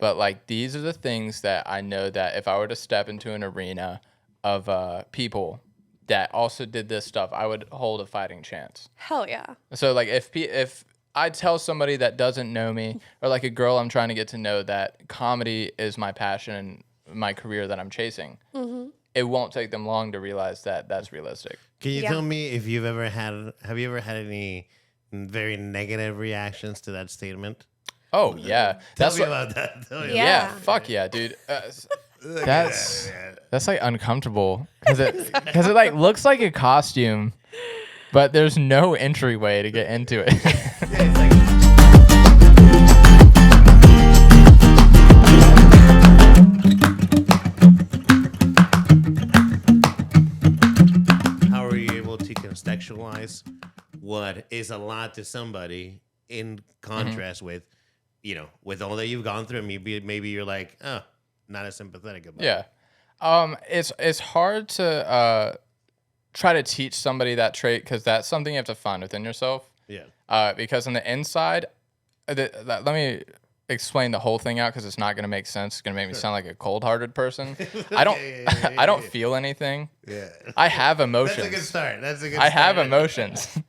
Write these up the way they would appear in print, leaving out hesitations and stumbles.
But like these are the things that I know that if I were to step into an arena of people that also did this stuff, I would hold a fighting chance. Hell yeah. So like if I tell somebody that doesn't know me, or like a girl I'm trying to get to know, that comedy is my passion and my career that I'm chasing, it won't take them long to realize that that's realistic. Can you tell me if have you ever had any very negative reactions to that statement? Oh yeah, Tell me about that. Yeah, fuck yeah, dude. That's like uncomfortable because it like looks like a costume, but there's no entryway to get into it. How are you able to contextualize what is a lot to somebody in contrast with, with all that you've gone through? Maybe you're like, oh, not as sympathetic about it. Yeah. It's hard to try to teach somebody that trait because that's something you have to find within yourself. Yeah. Because on the inside, let me explain the whole thing out because it's not going to make sense. It's going to make me sound like a cold-hearted person. I don't feel anything. Yeah. I have emotions. That's a good start. I have emotions.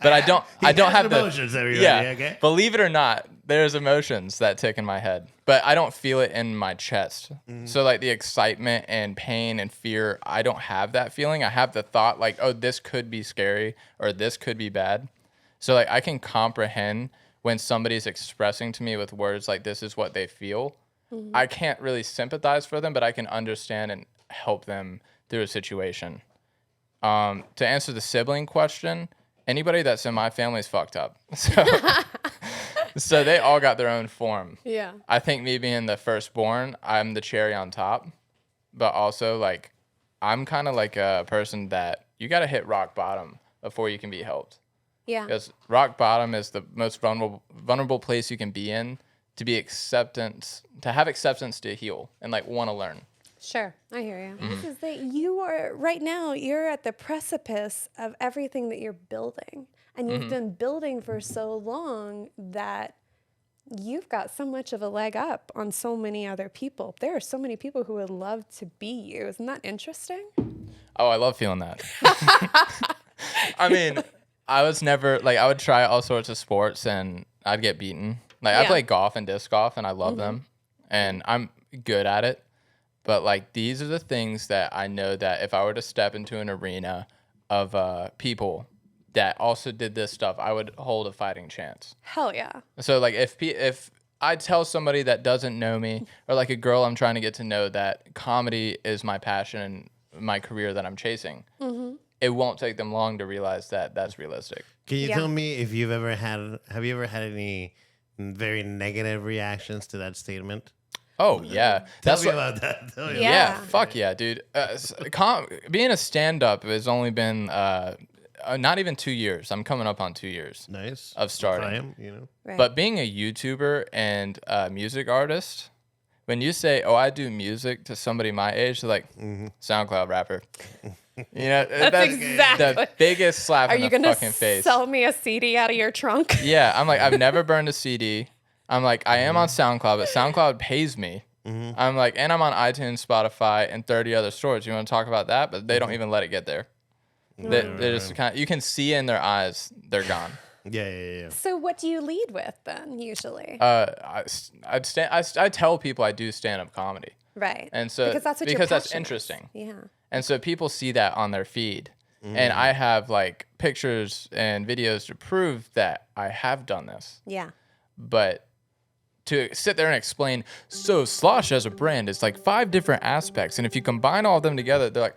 But I don't have emotions, everybody. Yeah. Okay? Believe it or not, there's emotions that tick in my head, but I don't feel it in my chest. So like the excitement and pain and fear, I don't have that feeling. I have the thought like, oh, this could be scary or this could be bad. So like I can comprehend when somebody's expressing to me with words like this is what they feel. I can't really sympathize for them, but I can understand and help them through a situation. To answer the sibling question, anybody that's in my family is fucked up. So they all got their own form. Yeah. I think me being the firstborn, I'm the cherry on top. But also, like, I'm kind of like a person that you got to hit rock bottom before you can be helped. Yeah. Because rock bottom is the most vulnerable place you can be in to have acceptance to heal and, like, want to learn. Sure, I hear you. This is that you are right now. You're at the precipice of everything that you're building, and you've been building for so long that you've got so much of a leg up on so many other people. There are so many people who would love to be you. Isn't that interesting? Oh, I love feeling that. I mean, I was never like I would try all sorts of sports and I'd get beaten. Like I play golf and disc golf, and I love them, and I'm good at it. But like these are the things that I know that if I were to step into an arena of people that also did this stuff, I would hold a fighting chance. Hell yeah. So like if I tell somebody that doesn't know me, or like a girl I'm trying to get to know, that comedy is my passion and my career that I'm chasing, it won't take them long to realize that that's realistic. Can you tell me if have you ever had any very negative reactions to that statement? Oh yeah, Tell me about that. Yeah, fuck yeah, dude. Being a stand-up has only been not even 2 years. I'm coming up on 2 years. Nice. Of starting. Time, Right. But being a YouTuber and a music artist, when you say, "Oh, I do music," to somebody my age, they're like, "SoundCloud Rapper." That's exactly the biggest slap in the fucking face. Are you gonna sell me a CD out of your trunk? Yeah, I'm like, I've never burned a CD. I'm like, I am on SoundCloud, but SoundCloud pays me. I'm like, and I'm on iTunes, Spotify, and 30 other stores. You want to talk about that? But they don't even let it get there. They're just kind of, you can see in their eyes, they're gone. Yeah. So what do you lead with then, usually? I tell people I do stand-up comedy. Right. And so because that's what that's interesting. Yeah. And so people see that on their feed. And I have like pictures and videos to prove that I have done this. Yeah. But to sit there and explain, so Slosh as a brand is like 5 different aspects, and if you combine all of them together, they're like,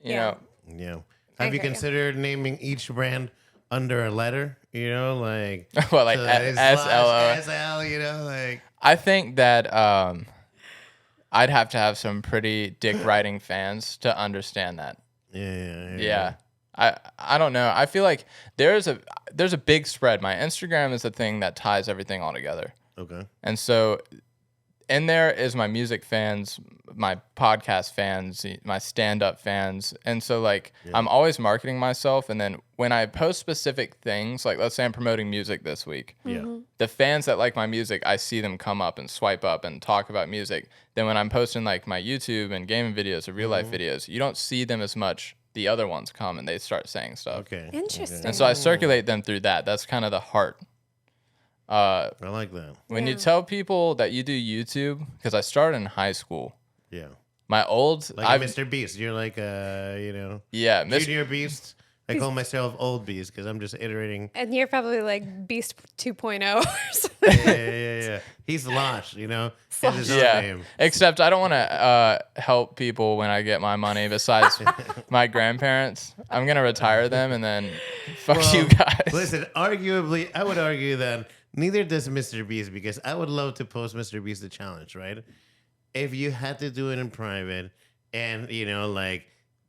you know. Yeah. Have you considered naming each brand under a letter? Like well, like SLO. SL, like. I think that I'd have to have some pretty dick riding fans to understand that. Yeah. I don't know. I feel like there's a big spread. My Instagram is the thing that ties everything all together. Okay. And so in there is my music fans, my podcast fans, my stand-up fans. And so like I'm always marketing myself, and then when I post specific things, like let's say I'm promoting music this week, the fans that like my music, I see them come up and swipe up and talk about music. Then when I'm posting like my YouTube and gaming videos or real life videos, you don't see them as much. The other ones come and they start saying stuff. Okay. Interesting. And so I circulate them through that. That's kind of the heart. I like that. When you tell people that you do YouTube, because I started in high school. Yeah. My old, like Mr. Beast. You're like Junior Beast. I call myself Old Beast because I'm just iterating. And you're probably like Beast 2.0 or something. Yeah. He's Slosh, It's his own name. Except I don't want to help people when I get my money. Besides my grandparents, I'm gonna retire them and then fuck you guys. Listen, arguably, I would argue that neither does Mr. Beast, because I would love to post Mr. Beast the challenge, right? If you had to do it in private and like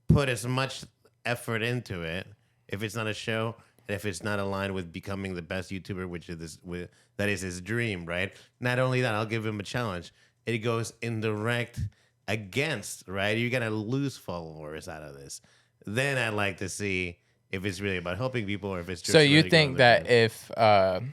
put as much effort into it, if it's not a show and if it's not aligned with becoming the best YouTuber, which is that is his dream, right? Not only that, I'll give him a challenge. It goes in direct against, right? You're gonna lose followers out of this. Then I'd like to see if it's really about helping people or if it's just. So you think that if and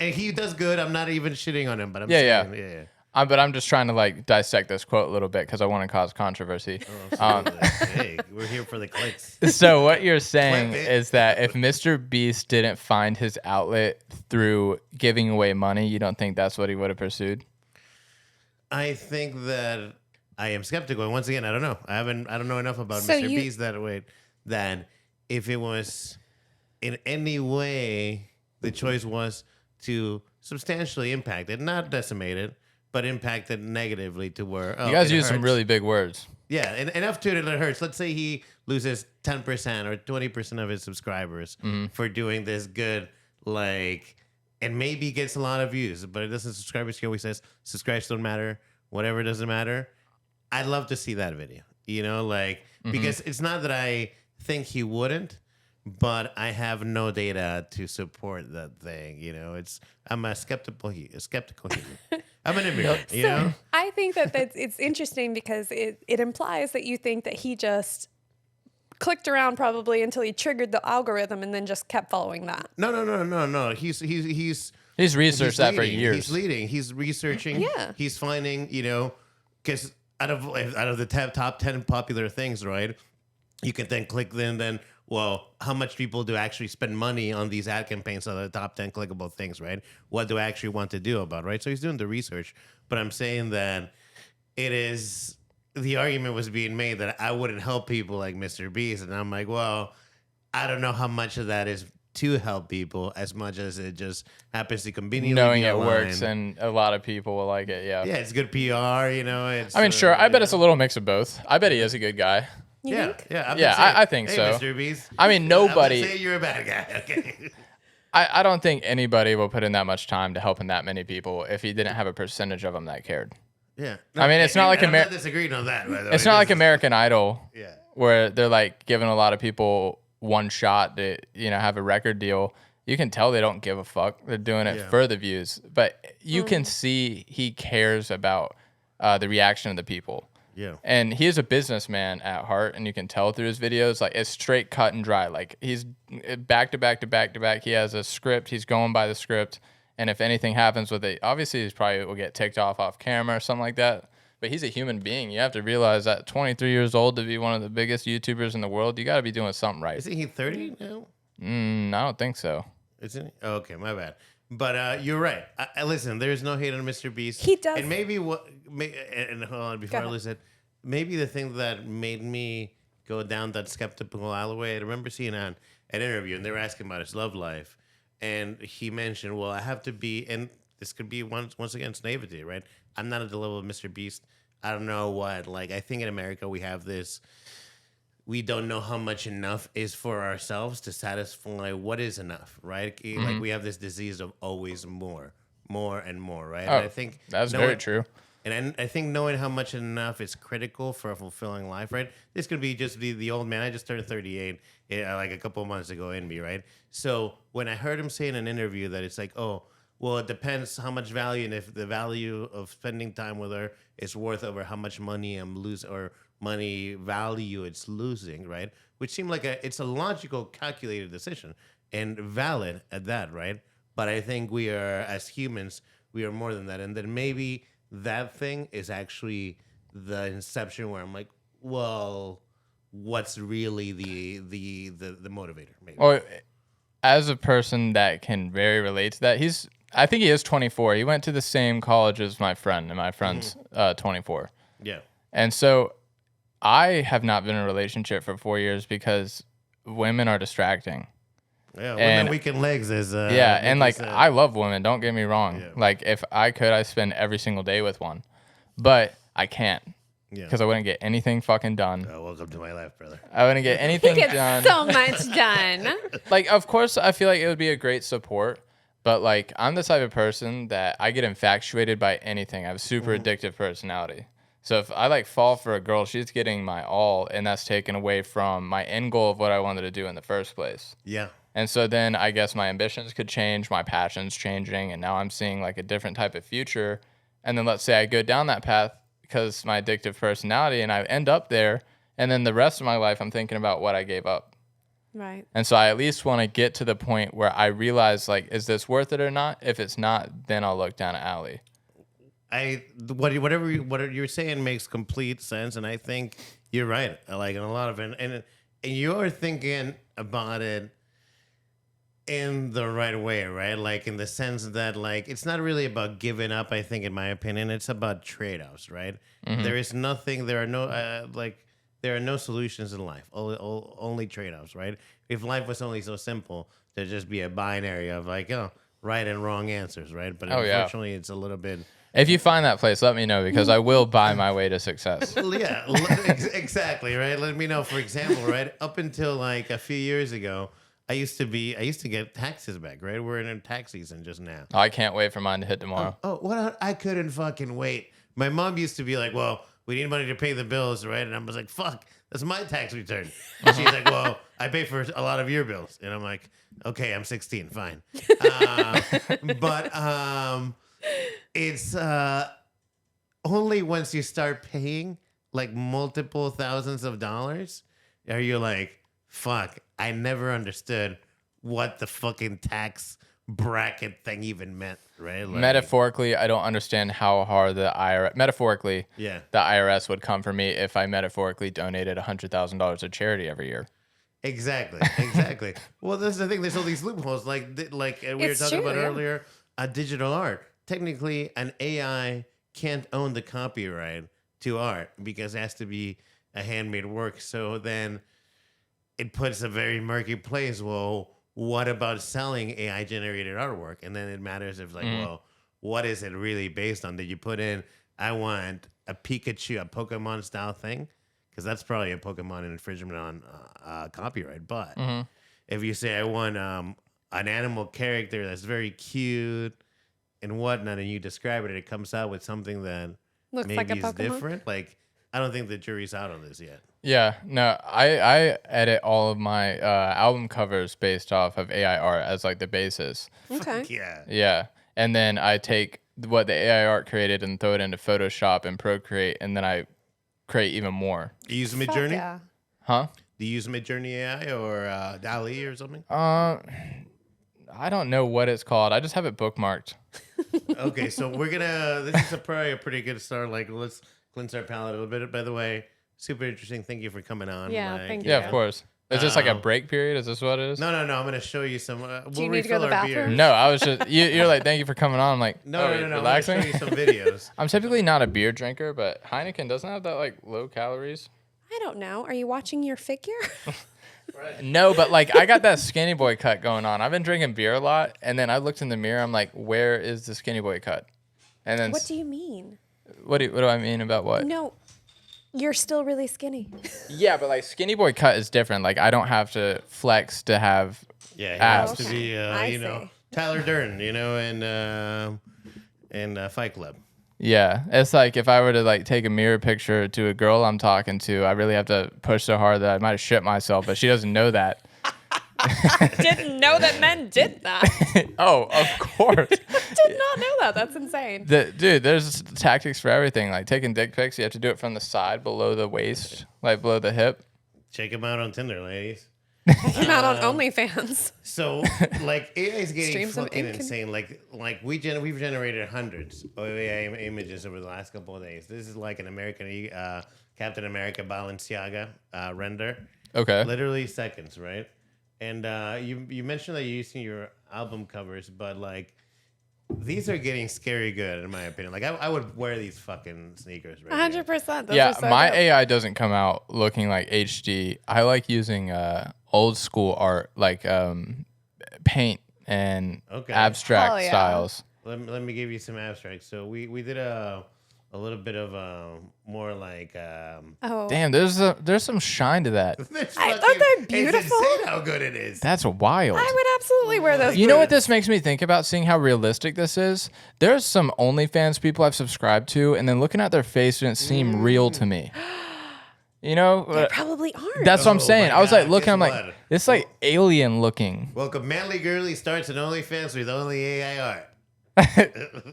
he does good. I'm not even shitting on him, but I'm saying, yeah. But I'm just trying to like dissect this quote a little bit because I want to cause controversy. Hey, we're here for the clicks. So what you're saying is that if Mr. Beast didn't find his outlet through giving away money, you don't think that's what he would have pursued? I think that I am skeptical. And once again, I don't know. I don't know enough about Mr. Beast that if it was in any way, the choice was to substantially impact it, not decimate it, but impact it negatively to where you guys use some really big words. Yeah, and enough to it hurts. Let's say he loses 10% or 20% of his subscribers for doing this good, and maybe gets a lot of views, but it doesn't. Subscribers, he always says, subscribers don't matter, whatever doesn't matter. I'd love to see that video, because it's not that I think he wouldn't, but I have no data to support that thing. I'm a skeptical human. I'm an immigrant, I think that it's interesting because it implies that you think that he just clicked around probably until he triggered the algorithm and then just kept following that. No. He's researched that for years. He's leading. He's researching. Yeah. He's finding, because out of the top 10 popular things, right? You can then click then. Well, how much people do actually spend money on these ad campaigns on the top 10 clickable things, right? What do I actually want to do about, right? So he's doing the research. But I'm saying that the argument was being made that I wouldn't help people like Mr. Beast. And I'm like, well, I don't know how much of that is to help people as much as it just happens to conveniently knowing be it aligned. Works and a lot of people will like it. Yeah, it's good PR. It's. I mean, sure. I bet it's a little mix of both. I bet he is a good guy. You think? I think hey, so. Mr. Beast. I mean, nobody. I'm not saying you're a bad guy. Okay. I don't think anybody will put in that much time to helping that many people if he didn't have a percentage of them that cared. Yeah. I mean, it's not like I'm not disagreeing on that. By the way. It's not like American Idol. Yeah. Where they're like giving a lot of people one shot to have a record deal. You can tell they don't give a fuck. They're doing it for the views, but you can see he cares about the reaction of the people. Yeah. And he is a businessman at heart, and you can tell through his videos. Like, it's straight cut and dry. Like, he's back to back to back to back. He has a script. He's going by the script. And if anything happens with it, obviously he's probably will get ticked off camera or something like that. But he's a human being. You have to realize that 23 years old to be one of the biggest YouTubers in the world, you got to be doing something right. Isn't he 30 now? I don't think so. Isn't he? Oh, okay, my bad. But you're right. Listen, there's no hate on Mr. Beast. He does. And maybe and hold on, before I lose it, maybe the thing that made me go down that skeptical alleyway, I remember seeing an interview, and they were asking about his love life. And he mentioned, well, I have to be, and this could be once again, it's naivety, right? I'm not at the level of Mr. Beast. I don't know what, I think in America we have this, we don't know how much enough is for ourselves to satisfy what is enough, right? Mm-hmm. Like we have this disease of always more and more, right? Oh, and I think that's very true. And I think knowing how much enough is critical for a fulfilling life, right? This could be just the old man. I just turned 38 like a couple of months ago in me, right? So when I heard him say in an interview that it's like, oh, well, it depends how much value, and if the value of spending time with her is worth over how much money I'm losing or money value it's losing, right? Which seemed like it's a logical, calculated decision and valid at that, right? But I think we are, as humans, we are more than that. And then maybe that thing is actually the inception where I'm like, well, what's really the motivator? Maybe. Or as a person that can very relate to that, I think he is 24. He went to the same college as my friend, and my friend's 24. Yeah. And so I have not been in a relationship for 4 years because women are distracting. Yeah, women weaken legs is and like I love women, don't get me wrong. Yeah. Like if I could, I spend every single day with one. But I can't. Yeah. Because I wouldn't get anything fucking done. Oh, welcome to my life, brother. I wouldn't get anything He gets done. so much done. Like, of course, I feel like it would be a great support. But like, I'm the type of person that I get infatuated by anything. I have a super addictive personality. So if I like fall for a girl, she's getting my all, and that's taken away from my end goal of what I wanted to do in the first place. Yeah. And so then I guess my ambitions could change, my passions changing, and now I'm seeing like a different type of future. And then let's say I go down that path because my addictive personality, and I end up there, and then the rest of my life I'm thinking about what I gave up. Right. And so I at least want to get to the point where I realize, like, is this worth it or not? If it's not, then I'll look down an alley. Whatever you're saying makes complete sense, and I think you're right. Like in a lot of it, and you're thinking about it in the right way, right? Like in the sense that like it's not really about giving up. I think, in my opinion, it's about trade-offs, right? There is nothing. There are no solutions in life. Only trade-offs, right? If life was only so simple, there'd just be a binary of like, right and wrong answers, right? But unfortunately, it's a little bit. If you find that place, let me know, because I will buy my way to success. Yeah, exactly, right? Let me know. For example, right, up until like a few years ago, I used to get taxes back, right? We're in tax season just now. I can't wait for mine to hit tomorrow. What? I couldn't fucking wait. My mom used to be like, well, we need money to pay the bills, right? And I was like, fuck, that's my tax return. And she's like, well, I pay for a lot of your bills. And I'm like, okay, I'm 16, fine. But it's only once you start paying like multiple thousands of dollars are you like, fuck, I never understood what the fucking tax bracket thing even meant, right? Like, Metaphorically, I don't understand how hard the IRS... Metaphorically, yeah, the IRS would come for me if I metaphorically donated $100,000 to charity every year. Exactly. Well, that's the thing. There's all these loopholes, like we were talking about earlier. Digital art. Technically, an AI can't own the copyright to art because it has to be a handmade work. So then it puts a very murky place. Well, what about selling AI generated artwork? And then it matters if like, well, what is it really based on? Did you put in, I want a Pikachu, a Pokemon style thing? Because that's probably a Pokemon infringement on copyright. But if you say, I want an animal character that's very cute and whatnot, and you describe it, and it comes out with something that Looks maybe like a is Pokemon. different. Like, I don't think the jury's out on this yet. Yeah, no, I edit all of my album covers based off of AI art as like the basis. Okay. Yeah. Yeah, and then I take what the AI art created and throw it into Photoshop and Procreate, and then I create even more. Do you use Fuck Midjourney? yeah. Huh? Do you use Midjourney AI or DALL-E or something? I don't know what it's called. I just have it bookmarked. Okay, so this is probably a pretty good start. Like, let's cleanse our palate a little bit. By the way, super interesting. Thank you for coming on. Yeah, Like, thank you. Yeah, of course. Is this like a break period? Is this what it is? No. I'm going to show you some. Do you need to go to the bathroom? No, I was just you're like, thank you for coming on. I'm like, No. relaxing. I'm going to show you some videos. I'm typically not a beer drinker, but Heineken doesn't have that like low calories. I don't know. Are you watching your figure? No, but like I got that skinny boy cut going on. I've been drinking beer a lot, and then I looked in the mirror. I'm like, where is the skinny boy cut? And then What do you mean? what do I mean about what? No, you're still really skinny. Yeah, but like skinny boy cut is different. Like I don't have to flex to have. Yeah, he Ass. has to be, I see. Tyler Durden, in Fight Club. Yeah, it's like if I were to like take a mirror picture to a girl I'm talking to, I really have to push so hard that I might have shit myself, but she doesn't know that. Didn't know that men did that. Oh, of course. Did not know that. That's insane. Dude, there's tactics for everything. Like taking dick pics, you have to do it from the side, below the waist, like below the hip. Check him out on Tinder, ladies. Came out on OnlyFans. So, like, AI is getting Streams of fucking ink. insane. Like we've generated hundreds of AI images over the last couple of days. This is like an American Captain America Balenciaga render. Okay. Literally seconds, right? And you mentioned that you're using your album covers, but like these are getting scary good in my opinion. Like I would wear these fucking sneakers right 100%. Yeah, Are so my dope. AI doesn't come out looking like HD. I like using old school art, like paint and Okay. abstract Hell yeah. styles. Let me give you some abstracts. So we did a little bit of more like Oh. Damn, there's some shine to that. I thought they're beautiful. It's insane how good it is. That's wild. I would absolutely wear those. You know what boots. this makes me think about, seeing how realistic this is? There's some OnlyFans people I've subscribed to, and then looking at their face didn't seem real to me. You know? They probably aren't. That's what I'm Oh saying. my I was like God, looking, guess I'm like, what? it's like alien looking. Welcome, Manly Girly starts an OnlyFans with only AI art.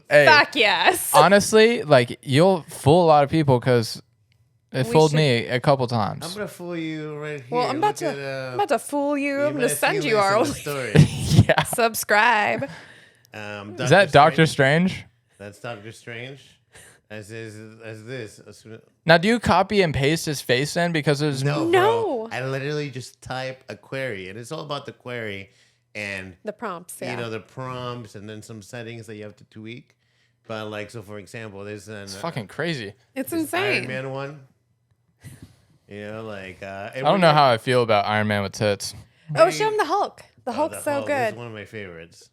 Hey, Fuck yes. honestly, like, you'll fool a lot of people because it We fooled should- me a couple times. I'm gonna fool you right here. Well, I'm about Look to at, I'm about to fool you. I'm better gonna send see you this our in the only story. Yeah. subscribe. Is that Doctor Strange? That's Doctor Strange. As this. Now, do you copy and paste his face in? Because there's No, No. bro. I literally just type a query, and it's all about the query and The prompts, yeah. you know the prompts, and then some settings that you have to tweak. But like, so for example, there's an it's fucking crazy. It's Iron insane. Man one. You know, like I don't know how I feel about Iron Man with tits. Oh, show him the Hulk. The Hulk's so This good. is one of my favorites.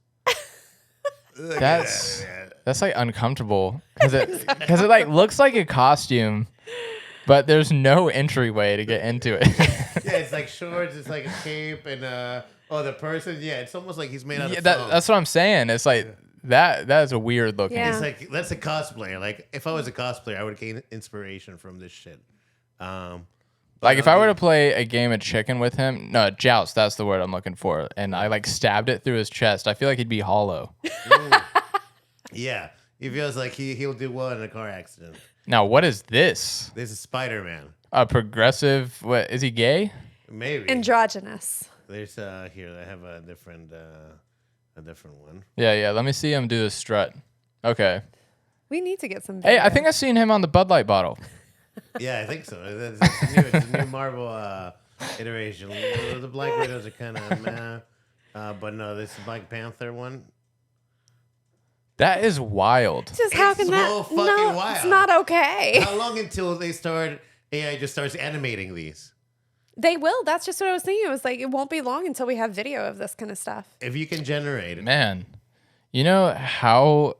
That's like uncomfortable because it like looks like a costume, but there's no entryway to get into it. Yeah, it's like shorts, it's like a cape, and the person, yeah, it's almost like he's made out Yeah, of foam. that's what I'm saying. It's like that is a weird looking. Yeah. It's like that's a cosplayer. Like if I was a cosplayer, I would gain inspiration from this shit. Like if I were to play a game of chicken with him, no, joust, that's the word I'm looking for, and I like stabbed it through his chest, I feel like he'd be hollow. Yeah, he feels like he'll do well in a car accident. Now, what is this? This is Spider-Man. A progressive, what, is he gay? Maybe Androgynous. there's here I have a different one. Yeah, let me see him do the strut. Okay. We need to get some Hey, video. I think I've seen him on the Bud Light bottle. Yeah, I think so. It's a new Marvel iteration. The Black Widows are kind of meh, but no, this Black Panther one. That is wild. Just how It's can so that? fucking No, wild. it's not okay. How long until they start AI just starts animating these? They will. That's just what I was thinking. It was like it won't be long until we have video of this kind of stuff. If you can generate it, Man, you know how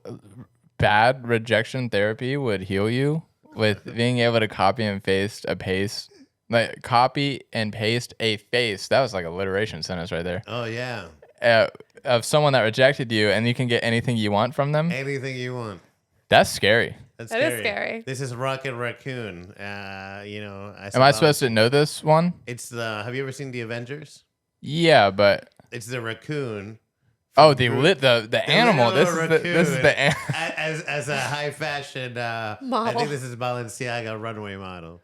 bad rejection therapy would heal you with being able to copy and paste a face? Like, copy and paste a face. That was like a alliteration sentence right there. oh yeah, Of someone that rejected you, and you can get anything you want from them. anything you want. That's scary. That's That is scary. This is Rocket Raccoon. You know, Am I supposed to know this one? It's the. Have you ever seen the Avengers? Yeah, but It's the raccoon. oh, the animal. This is the as a high fashion. I Model. think this is Balenciaga runway model.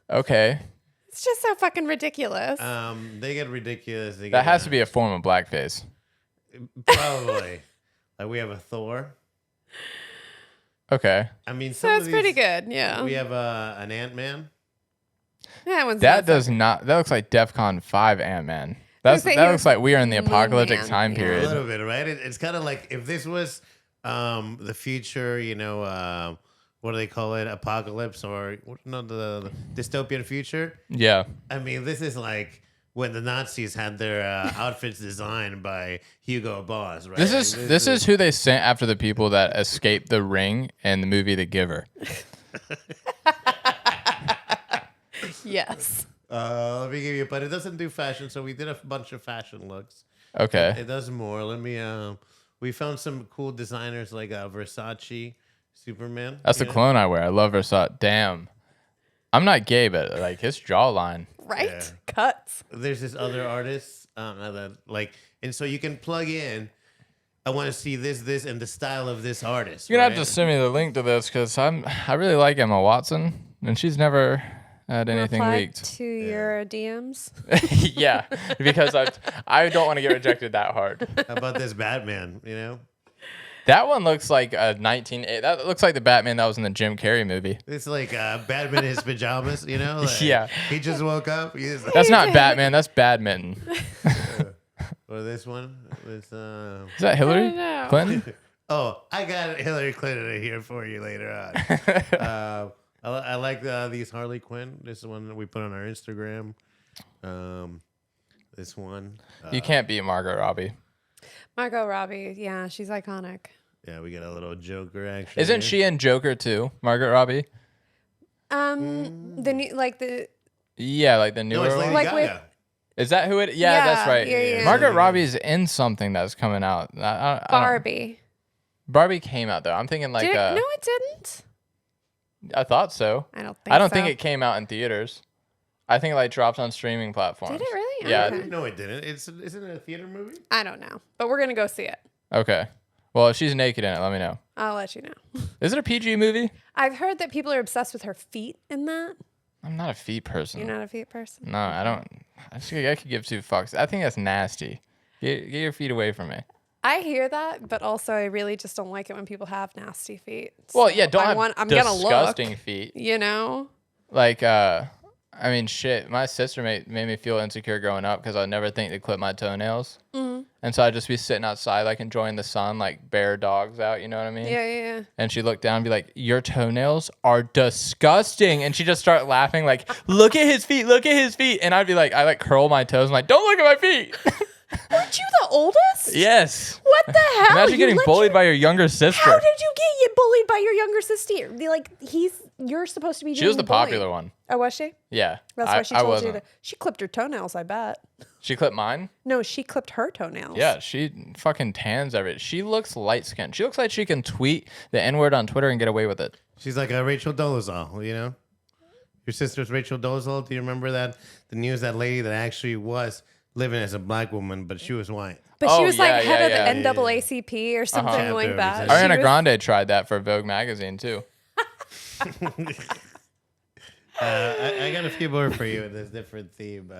okay. It's just so fucking ridiculous. They get ridiculous. They That get, has to be a form of blackface. probably. Like we have a Thor. Okay. I mean, so some it's of pretty these- good. Yeah. We have an Ant-Man. That one's That not so does not. That looks like DEFCON 5 Ant-Man. That say looks you're like we are in the Moon apocalyptic Man, time yeah. A period. little bit, right? It's kind of like if this was the future, you know, what do they call it? Apocalypse or no, the dystopian future. Yeah. I mean, this is like when the Nazis had their outfits designed by Hugo Boss, right? This is who they sent after the people that escaped the ring in the movie The Giver. Yes. Let me give you, but it doesn't do fashion, so we did a bunch of fashion looks. Okay. It does more. Let me. We found some cool designers like Versace, Superman. That's the you know? clone I wear. I love Versace. Damn. I'm not gay, but like his jawline. Right? Yeah. Cuts. There's this other artist, that like, and so you can plug in. I want to see this, and the style of this artist. You're gonna right? have to send me the link to this because I really like Emma Watson, and she's never had anything Reply leaked. to your DMs. Yeah, because I don't want to get rejected that hard. How about this Batman? You know, That one looks like a 1980. That looks like the Batman that was in the Jim Carrey movie. it's like Batman in his pajamas. You know, like, Yeah. He just woke up. He's like, That's not Batman. That's badminton. or this one. Is that Hillary don't know. Clinton? Oh, I got Hillary Clinton here for you later on. I like these Harley Quinn. This is one that we put on our Instagram. This one. You can't beat Margot Robbie. Margot Robbie. Yeah, she's iconic. Yeah, we got a little Joker action. Isn't here. she in Joker too, Margot Robbie? The new, like the Yeah, like the No, newer it's Lady one. Like Gaga. Is that who it? Yeah, that's right. yeah. Margot Robbie's in something that's coming out. I don't- Barbie. Barbie came out though. I'm thinking like Did it? No, it didn't. I thought so. I don't think. I don't so. think it came out in theaters. I think it like dropped on streaming platforms. Did it really? Yeah. Okay. No, it didn't. Isn't it a theater movie? I don't know, but we're gonna go see it. Okay. Well, if she's naked in it, let me know. I'll let you know. Is it a PG movie? I've heard that people are obsessed with her feet in that. I'm not a feet person. You're not a feet person. No, I don't. I could give two fucks. I think that's nasty. Get your feet away from me. I hear that, but also I really just don't like it when people have nasty feet. Well, So yeah, don't have I'm gonna look. disgusting feet. You know. Like, I mean, shit. My sister made me feel insecure growing up because I'd never think to clip my toenails. Mm-hmm. And so I'd just be sitting outside, like enjoying the sun, like bare dogs out. You know what I mean? Yeah. And she'd look down and be like, "Your toenails are disgusting." And she'd just start laughing, like, "Look at his feet, look at his feet." And I'd be like, I like curl my toes and like, "Don't look at my feet." Weren't you the oldest? Yes. What the hell? Imagine You getting let bullied by your younger sister. How did you get bullied by your younger sister? Like you're supposed to be. She was doing the popular bullying. one. Oh, was she? Yeah. That's why she told you wasn't. to. She clipped her toenails. I bet. She clipped mine? No, she clipped her toenails. Yeah, she fucking tans everything. She looks light skinned. She looks like she can tweet the N-word on Twitter and get away with it. She's like a Rachel Dolezal, you know? Your sister's Rachel Dolezal. Do you remember that? The news, that lady that actually was living as a black woman, but she was white. But she Oh, was like yeah, head yeah, of the NAACP or something Chapter like that. representative. She Ariana was- Grande tried that for Vogue magazine too. I got a few more for you in this different theme.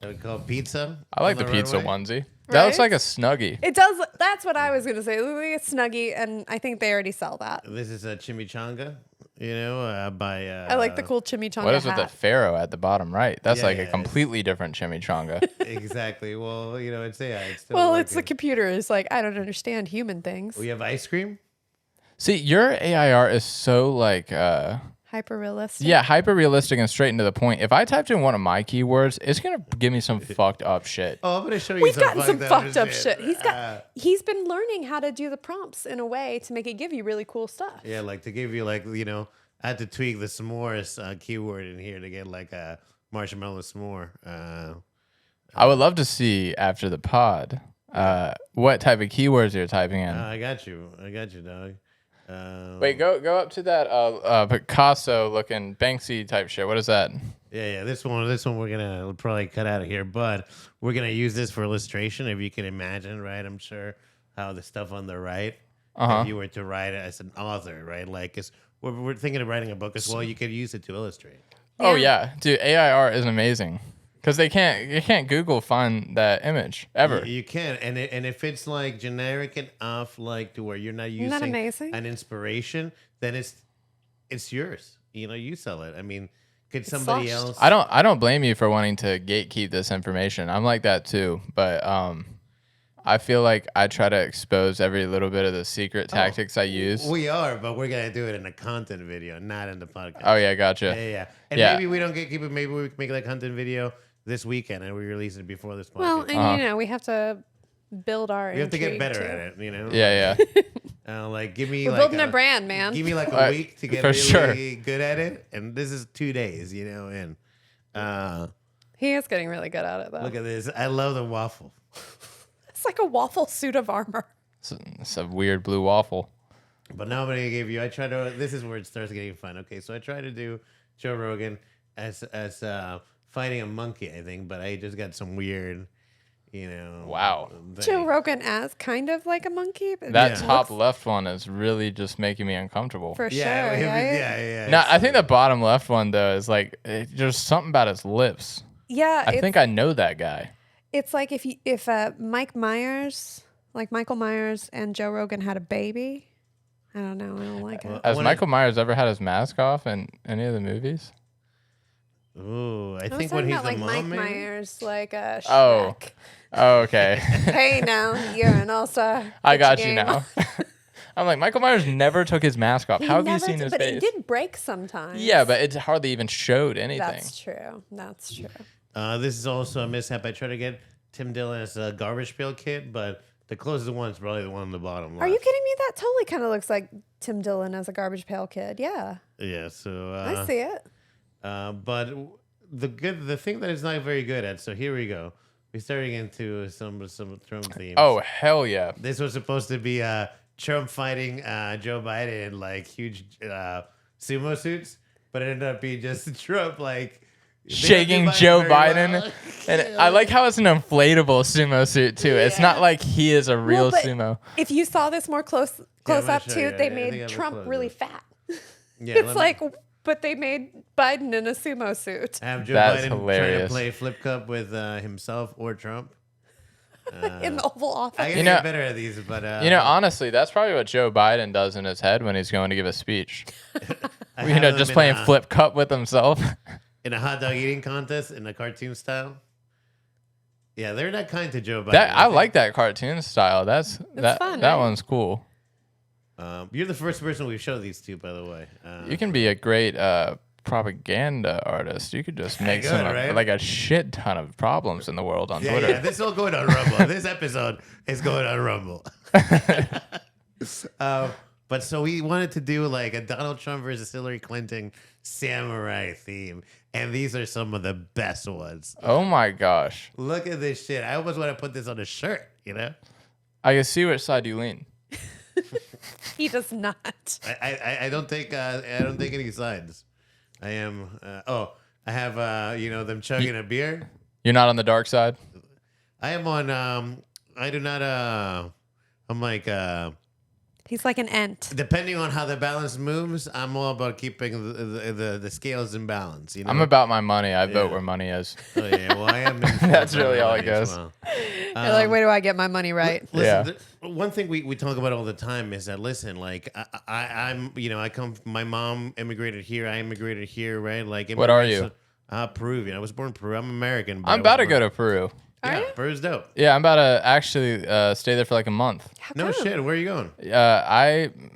We call pizza. I like on the pizza runway. onesie. That looks Right? like a Snuggie. It does. That's what I was gonna say. It looks like a Snuggie, and I think they already sell that. This is a chimichanga, you know, by. I like the cool chimichanga What is with the hat. pharaoh at the bottom right? That's Yeah, like yeah, a it's- completely different chimichanga. Exactly. Well, you know, it's still Well, it's the working. computer. It's like I don't understand human things. We have ice cream. See, your AIR is so like Hyper realistic. yeah, hyper realistic and straight into the point. If I typed in one of my keywords, it's gonna give me some fucked up shit. Oh, I'm gonna show you We've some gotten some fucked up shit. shit. He's been learning how to do the prompts in a way to make it give you really cool stuff. Yeah, like to give you like, you know, I had to tweak the s'mores keyword in here to get like a marshmallow s'more. I would love to see after the pod what type of keywords you're typing in. I got you, dog. Wait, go up to that Picasso looking Banksy type shit. What is that? Yeah. This one we're gonna probably cut out of here, but we're gonna use this for illustration. If you can imagine, right? I'm sure how the stuff on the right. If you were to write it as an author, right? Like, we're thinking of writing a book as well. You could use it to illustrate. Oh yeah, dude, AIR is amazing because you can't Google find that image ever. You can, and if it's like generic enough, like to where you're not Isn't that using amazing? an inspiration, then it's yours. You know, you sell it. I mean, could somebody sloshed. else? I don't blame you for wanting to gatekeep this information. I'm like that too, but I feel like I try to expose every little bit of the secret tactics I use. We are, but we're gonna do it in a content video, not in the podcast. Oh yeah, gotcha. Yeah. And Yeah. maybe we don't gatekeep it. Maybe we can make that content video this weekend, and we release it before this podcast. Well, and you know, we have to build our. we have to get intrigue, better too. at it. You know. Yeah. Like give me. We're like building a brand, man. Give me like a Alright, week to get for really sure. good at it, and this is 2 days. You know, and He is getting really good at it, though. look at this. I love the waffle. It's like a waffle suit of armor. It's a weird blue waffle. But now I'm gonna give you. This is where it starts getting fun. Okay, so I try to do Joe Rogan as fighting a monkey, I think, but I just got some weird, Wow. thing. Joe Rogan as kind of like a monkey. But That it top looks- left one is really just making me uncomfortable. for Yeah, sure. Right? yeah. No, I think the bottom left one though is like there's something about his lips. Yeah, I think I know that guy. it's like if Michael Myers and Joe Rogan had a baby. I don't know. I don't like it. Has Michael Myers ever had his mask off in any of the movies? Ooh, I I think was when talking he's about the like mom, Mike maybe? Myers, like Shrek. Oh, okay. Hey, now you're an all-star. I Get your got you game now. on. I'm like, Michael Myers never took his mask off. He How have you never seen did- his but face? it did break sometimes. Yeah, but it hardly even showed anything. That's true. That's true. This is also a mishap. I tried to get Tim Dillon as a Garbage Pail Kid, but the closest one is probably the one on the bottom left. Are you kidding me? That totally kind of looks like Tim Dillon as a Garbage Pail Kid. Yeah, Yeah, so I see it. but the thing that it's not very good at. So here we go. We're starting into some Trump themes. Oh, hell yeah. This was supposed to be Trump fighting Joe Biden in like huge sumo suits, but it ended up being just Trump like Shaking they don't do Joe very Biden. well. And I like how it's an inflatable sumo suit, too. It's not like he is a real but sumo. If you saw this more close gonna up show too, you. they I think I made have a Trump close really up. fat. Yeah, It's like, but they made Biden in a sumo suit. have Joe That's Biden trying to hilarious. play flip cup with himself or Trump. In the Oval Office. I gotta You know- get better at these, but Honestly, that's probably what Joe Biden does in his head when he's going to give a speech. I have them Just in playing a- flip cup with himself. in a hot dog eating contest in a cartoon style. Yeah, they're not kind to Joe Biden. I think. like that cartoon style. That fun, that right? one's cool. You're the first person we've showed these to, by the way. You can be a great propaganda artist. You could just make good, some right? like a shit ton of problems in the world on Yeah, Twitter. yeah, this is all going on Rumble. This episode is going on Rumble. But so we wanted to do like a Donald Trump versus Hillary Clinton samurai theme, and these are some of the best ones. Oh my gosh. Look at this shit. I almost want to put this on a shirt, I can see which side you lean. He does not. I don't take any sides. I am I have them chugging a beer. You're not on the dark side? I am on I do not I'm like He's like an ant. depending on how the balance moves, I'm all about keeping the scales in balance. I'm about my money. I vote Yeah. where money is. Oh, yeah, well, I am. That's really all it as goes. well. You're like, where do I get my money right? Listen, one thing we talk about all the time is that I'm my mom immigrated here. I immigrated here, right? Like What are you? Peruvian. I was born in Peru. I'm American. But I'm about to go to Peru. Yeah, you? Peru's dope. Yeah, I'm about to actually stay there for like a month. No shit. Where are you going?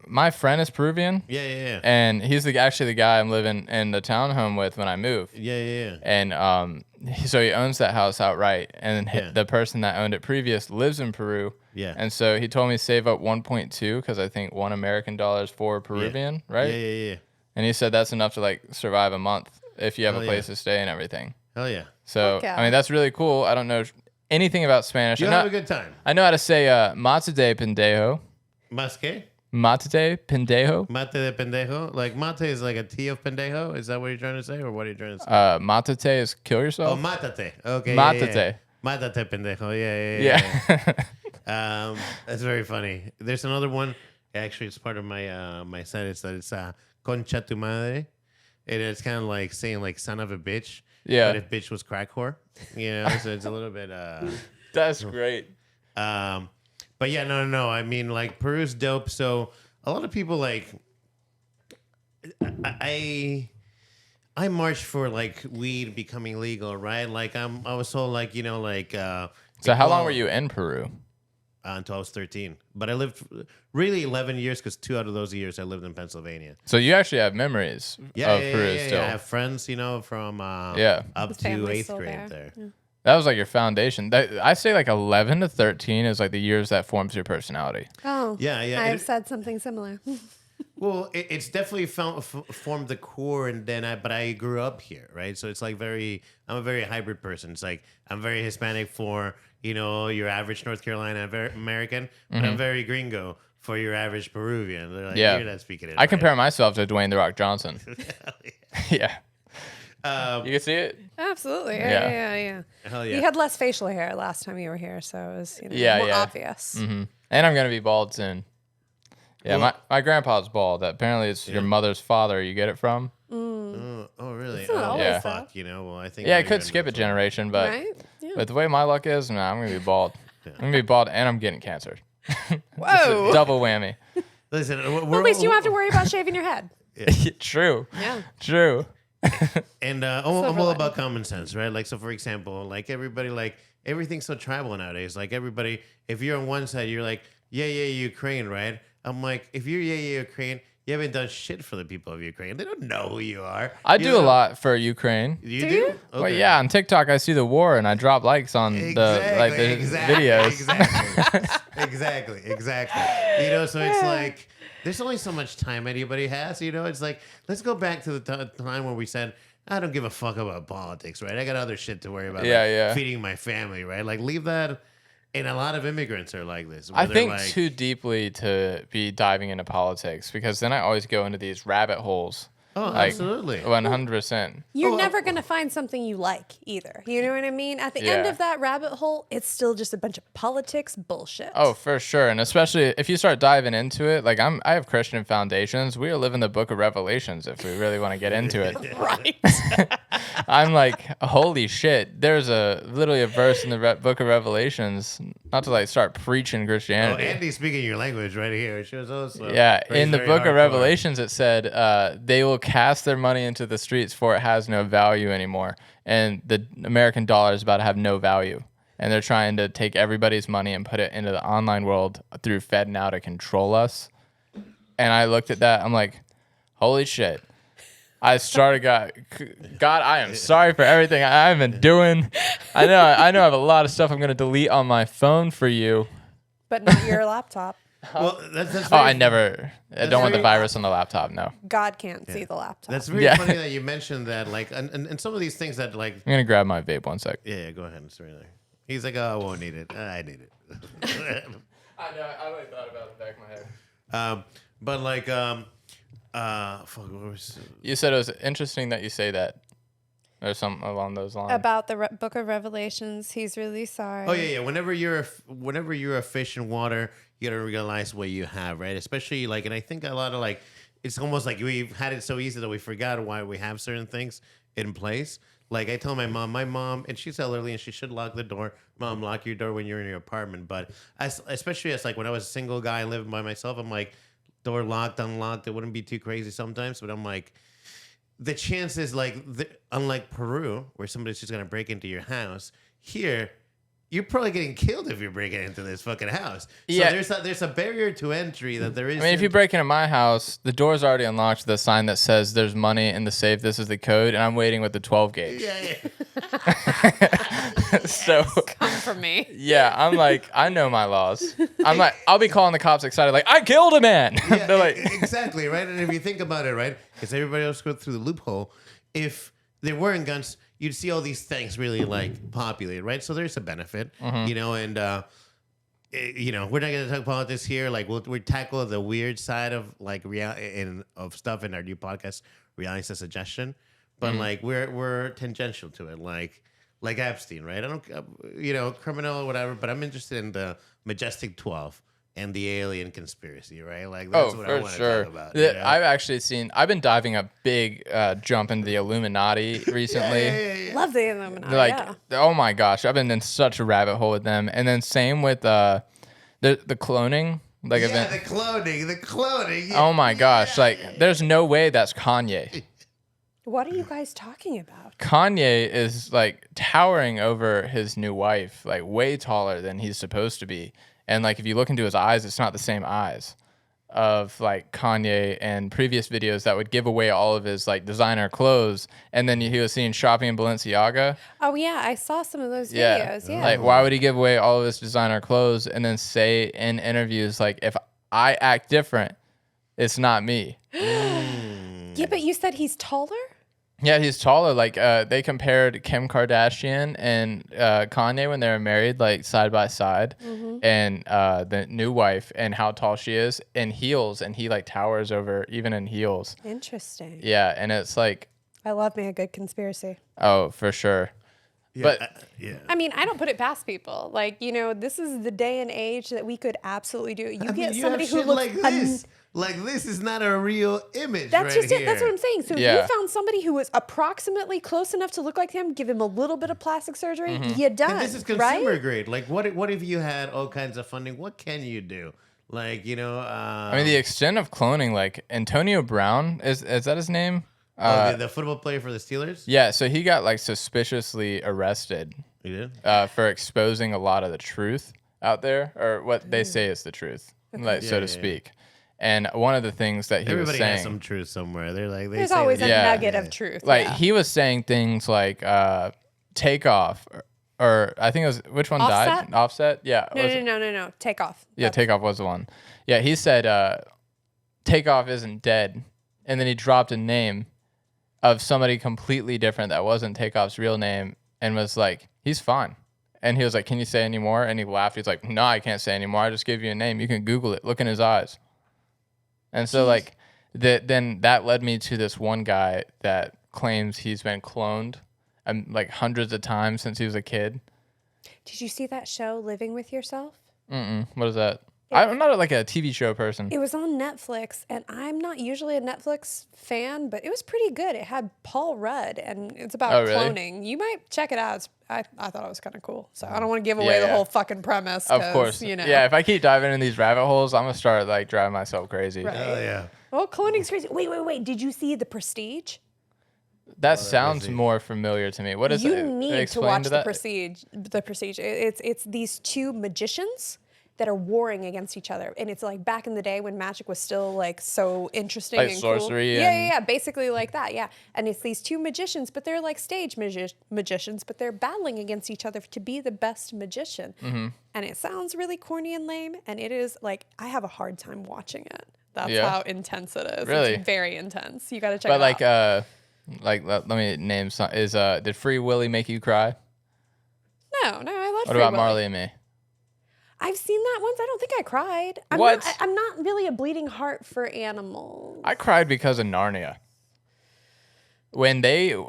My friend is Peruvian, Yeah. and he's actually the guy I'm living in the townhome with when I move. Yeah. And so he owns that house outright, and Yeah. the person that owned it previous lives in Peru. Yeah. And so he told me to save up 1.2 because I think $1 American for Peruvian, right? Yeah. And he said that's enough to like survive a month if you have Hell a yeah. place to stay and everything. Hell yeah. So Fuck yeah. I mean that's really cool. I don't know anything about Spanish. You have a good time. I know how to say mate de pendejo. Mas que? Mate de pendejo. Mate de pendejo? Like mate is like a tea of pendejo? Is that what you're trying to say? Or what are you trying to say? Mate is kill Oh, yourself. mátate. Okay. Mátate. Mátate, pendejo. Yeah. That's very funny. There's another one. Actually, it's part of my my sentence that it's concha tu madre. It's kind of like saying like son of a bitch. Yeah. But if bitch was crack whore, so it's a little bit. That's great. But yeah, no. I mean, like Peru's dope. So a lot of people like. I marched for like weed becoming legal, right? Like I was told like So how long were you in Peru? Until I was 13. But I lived really 11 years because 2 out of those years I lived in Pennsylvania. So you actually have memories of Peru still. I have friends, from up His to family's 8th still grade there. there. That was like your foundation. I say like 11 to 13 is like the years that forms your personality. Oh, Yeah. I've said something similar. Well, it's definitely formed the core, and then but I grew up here, right? So it's like I'm a very hybrid person. It's like I'm very Hispanic for your average North Carolina American, but I'm very gringo for your average Peruvian. They're like, Yeah. you're not speaking it. I compare myself to Dwayne The Rock Johnson. Yeah. You can see it. Absolutely. Yeah. Yeah. Hell yeah. You had less facial hair last time you were here, so it was more obvious. And I'm gonna be bald soon. Yeah, my grandpa's bald. Apparently, it's your mother's father. You get it from? Oh, really? It's not Oh, always fuck. Well, I think. Yeah, it could skip a generation, but Right? Yeah. but the way my luck is, nah, I'm gonna be bald. I'm gonna be bald, and I'm getting cancer. Whoa. Double whammy. Listen, Well, at least you don't have to worry about shaving your head. True. Yeah. True. And I'm all about common sense, right? Like, so for example, like everybody, like everything's so tribal nowadays. Like everybody, if you're on one side, you're like, yeah, Ukraine, right? I'm like, if you're Ukraine, you haven't done shit for the people of Ukraine. They don't know who you are. I do a lot for Ukraine. You Do do? you? Okay. Well, yeah, on TikTok I see the war and I drop likes on the videos. Exactly. So it's like there's only so much time anybody has. It's like let's go back to the time where we said I don't give a fuck about politics, right? I got other shit to worry about. Yeah. Feeding my family, right? Like leave that. And a lot of immigrants are like this. I think too deeply to be diving into politics because then I always go into these rabbit holes. Oh, like, absolutely. 100%. You're never going to find something you like either. You know what I mean? At the end of that rabbit hole, it's still just a bunch of politics bullshit. Oh, for sure. And especially if you start diving into it, like I have Christian foundations. We are living the book of Revelations if we really want to get into it. Right. I'm like, holy shit. There's literally a verse in the book of Revelations, not to like start preaching Christianity. Oh, Andy's speaking your language right here. It shows also. Yeah, in the book hardcore. of Revelations, it said they will cast their money into the streets for it has no value anymore. And the American dollar is about to have no value. And they're trying to take everybody's money and put it into the online world through FedNow to control us. And I looked at that. I'm like, holy shit. I started God, I am sorry for everything I've been doing. I know I have a lot of stuff I'm going to delete on my phone for you. But not your laptop. Well, that's I don't want the virus on the laptop, no. God can't see the laptop. That's very funny that you mentioned that, like, and some of these things that, like... I'm going to grab my vape 1 sec. Yeah, go ahead. It's right there. He's like, oh, I won't need it. I need it. I know. I really thought about it back in my head. But, like, fuck, what was... You said it was interesting that you say that. Or something along those lines. About the book of Revelations, he's really sorry. Oh, yeah. Whenever you're a fish in water, you gotta realize what you have, right? Especially, like, and I think a lot of, like, it's almost like we've had it so easy that we forgot why we have certain things in place. Like, I tell my mom, and she's elderly and she should lock the door. Mom, lock your door when you're in your apartment. But especially as, like, when I was a single guy living by myself, I'm like, door locked, unlocked. It wouldn't be too crazy sometimes. But I'm like, the chances, like, unlike Peru, where somebody's just going to break into your house, here, you're probably getting killed if you're breaking into this fucking house. So yeah. there's a barrier to entry that there is. I mean, if you break into my house, the door's already unlocked with a sign that says there's money in the safe. This is the code. And I'm waiting with the 12 gauge. Yeah. So Come for me. yeah, I'm like, I know my laws. I'm like, I'll be calling the cops excited, like, I killed a man. Yeah, They're like, exactly, right? And if you think about it, right, because everybody else goes through the loophole, if there weren't guns, you'd see all these things really, like, populated, right? So there's a benefit, and, we're not going to talk politics here. Like, we'll tackle the weird side of, like, of stuff in our new podcast, Reality Says Suggestion. But, like, we're tangential to it, like Epstein, right? I don't, criminal or whatever, but I'm interested in the Majestic 12 and the alien conspiracy, right? Like, that's what I want to talk about. I've been diving a big jump into the Illuminati recently. Love the Illuminati. Oh my gosh, I've been in such a rabbit hole with them. And then same with the cloning. Like event. The cloning. Oh my gosh, like there's no way that's Kanye. What are you guys talking about? Kanye is like towering over his new wife, like way taller than he's supposed to be. And like if you look into his eyes, it's not the same eyes of like Kanye and previous videos that would give away all of his like designer clothes. And then he was seen shopping in Balenciaga. Oh yeah, I saw some of those videos. Yeah. Like why would he give away all of his designer clothes and then say in interviews like if I act different, it's not me. Yeah, but you said he's taller? Yeah, he's taller. Like they compared Kim Kardashian and Kanye when they were married, like side by side, and the new wife and how tall she is in heels, and he like towers over even in heels. Interesting. Yeah, and it's like I love me a good conspiracy. Oh, for sure. Yeah, But yeah. I mean, I don't put it past people. Like, you know, this is the day and age that we could absolutely do it. You I get mean, somebody have who shit looks like this. Like this is not a real image. That's right just it. That's here. what I'm saying. So if Yeah. you found somebody who was approximately close enough to look like him, give him a little bit of plastic surgery, Mm-hmm. you're done. And this is consumer right? grade. Like, what if you had all kinds of funding? What can you do? Like, you know, I mean, the extent of cloning, like Antonio Brown, is that his name? the football player for the Steelers. Yeah, so he got like suspiciously arrested You did? for exposing a lot of the truth out there, or what they say is the truth, like so to speak. And one of the things that he Everybody was saying, has some truth somewhere. They're like, There's always a Yeah. nugget of truth. like yeah. he was saying things like Takeoff, or I think it was which one Offset? died? Offset, yeah. No, was no, it? no, no, no. Take off. Yeah, Takeoff was the one. Yeah, he said Takeoff isn't dead, and then he dropped a name of somebody completely different that wasn't Takeoff's real name, and was like, he's fine. And he was like, can you say any more? And he laughed. He's like, no, I can't say any more. I just gave you a name. You can Google it. Look in his eyes. And so like then that led me to this one guy that claims he's been cloned like hundreds of times since he was a kid. Did you see that show, Living with Yourself? What is that? I'm not like a TV show person. It was on Netflix, and I'm not usually a Netflix fan, but it was pretty good. It had Paul Rudd, and it's about Oh, really? cloning. You might check it out. I thought it was kind of cool. So I don't want to give away the Yeah. whole fucking premise. Of 'cause, course. You know. Yeah, if I keep diving in these rabbit holes, I'm going to start like driving myself crazy. Right. Oh yeah. Well, cloning's crazy. Wait. Did you see The Prestige? That sounds more familiar to me. What is You it? need to Explain watch that? The Prestige. It's these two magicians that are warring against each other, and it's like back in the day when magic was still like so interesting Like and sorcery cool. and- Yeah, basically like that. Yeah, and it's these two magicians, but they're like stage magicians, but they're battling against each other to be the best magician. Mm-hmm. And it sounds really corny and lame, and it is like I have a hard time watching it. That's Yeah. how intense it is. Really? It's very intense. You got to check But it out. let me name some. Did Free Willy make you cry? No, I love What Free about Willy. Marley and Me? I've seen that once. I don't think I cried. What? I'm not really a bleeding heart for animals. I cried because of Narnia. Do you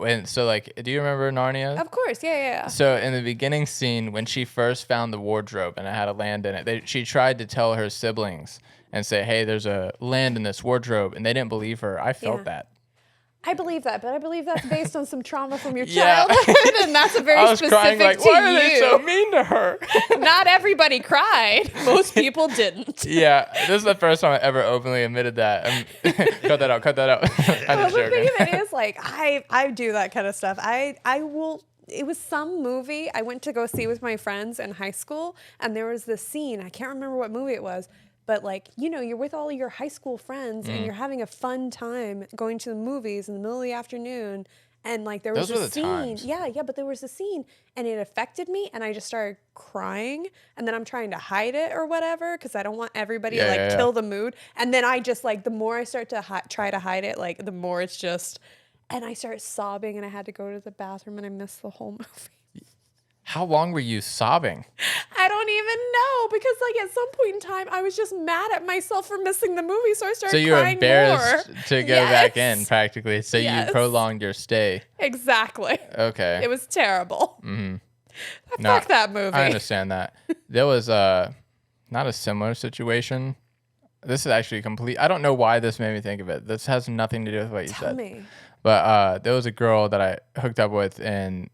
remember Narnia? Of course, yeah. So in the beginning scene, when she first found the wardrobe and it had a land in it, she tried to tell her siblings and say, "Hey, there's a land in this wardrobe," and they didn't believe her. I felt Yeah. that. I believe that, but I believe that's based on some trauma from your Yeah. childhood, and that's a very I was specific crying like, to why are you. they so mean to her? Not everybody cried. Most people didn't. Yeah, this is the first time I ever openly admitted that. Cut that out. I'm Well, just the thing joking. of it is, like, I do that kind of stuff. I will. It was some movie I went to go see with my friends in high school, and there was this scene. I can't remember what movie it was, but like, you know, you're with all your high school friends and you're having a fun time going to the movies in the middle of the afternoon. And like there was Those were a the scene. times. Yeah, but there was a scene and it affected me and I just started crying. And then I'm trying to hide it or whatever because I don't want everybody to like kill the mood. And then I just like, the more I start to try to hide it, like the more it's just, and I start sobbing and I had to go to the bathroom and I missed the whole movie. How long were you sobbing? I don't even know because like at some point in time I was just mad at myself for missing the movie, so I started So you were crying embarrassed more. to go Yes. back in practically. So Yes. you prolonged your stay. Exactly. Okay. It was terrible. No, Fuck that movie. I understand that. There was not a similar situation. This is actually complete. I don't know why this made me think of it. This has nothing to do with what you Tell said. me. But there was a girl that I hooked up with in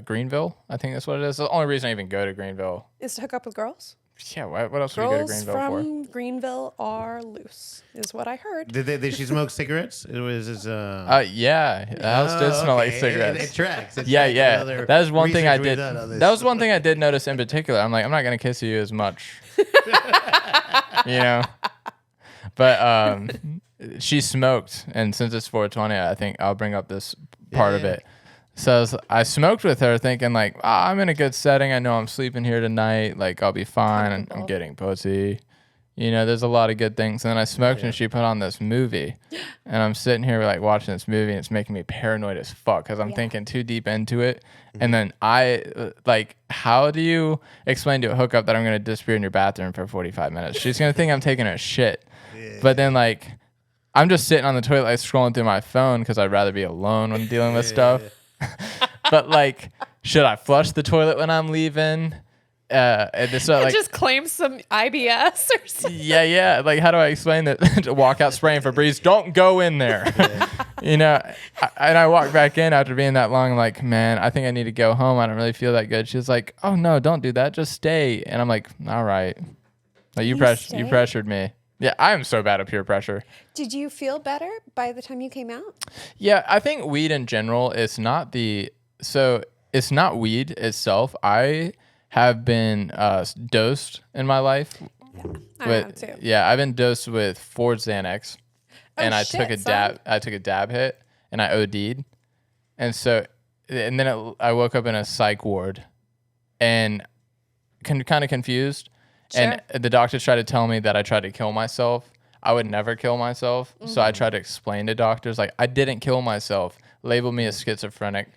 Greenville. I think that's what it is. The only reason I even go to Greenville. Is to hook up with girls? Yeah, what else would you go to Girls Greenville for? from Greenville are loose, is what I heard. Did she smoke cigarettes? It was just, Yeah, the house did smell like okay. cigarettes. It tracks. It Yeah, tracks yeah. another That is one thing I research we've did. done on this. That was one thing I did notice in particular. I'm like, I'm not gonna kiss you as much, you know. But she smoked, and since it's 420, I think I'll bring up this part of Yeah. it. So I smoked with her, thinking like, I'm in a good setting. I know I'm sleeping here tonight. Like I'll be fine. And I'm Comfortable. getting pussy. You know, there's a lot of good things. And then I smoked, and she put on this movie, and I'm sitting here like watching this movie, and it's making me paranoid as fuck because I'm thinking too deep into it. And then how do you explain to a hookup that I'm gonna disappear in your bathroom for 45 minutes? She's gonna think I'm taking a shit. But then like I'm just sitting on the toilet, like scrolling through my phone because I'd rather be alone when dealing with stuff. But like, should I flush the toilet when I'm leaving? And this, like, just claim some IBS or something. yeah. Like, how do I explain that? To walk out spraying Febreze, don't go in there. You know, and I walked back in after being that long. I'm like, man, I think I need to go home. I don't really feel that good. She's like, oh no, don't do that. Just stay. And I'm like, all right. Like you pressured me. Yeah, I am so bad at peer pressure. Did you feel better by the time you came out? Yeah, I think weed in general is not it's not weed itself. I have been dosed in my life. I have too. Yeah, I've been dosed with 4 Xanax, and I took a dab hit, and I OD'd, and then I woke up in a psych ward, and kind of confused. Sure. And the doctors tried to tell me that I tried to kill myself. I would never kill myself. So I tried to explain to doctors, like, I didn't kill myself. Label me as schizophrenic.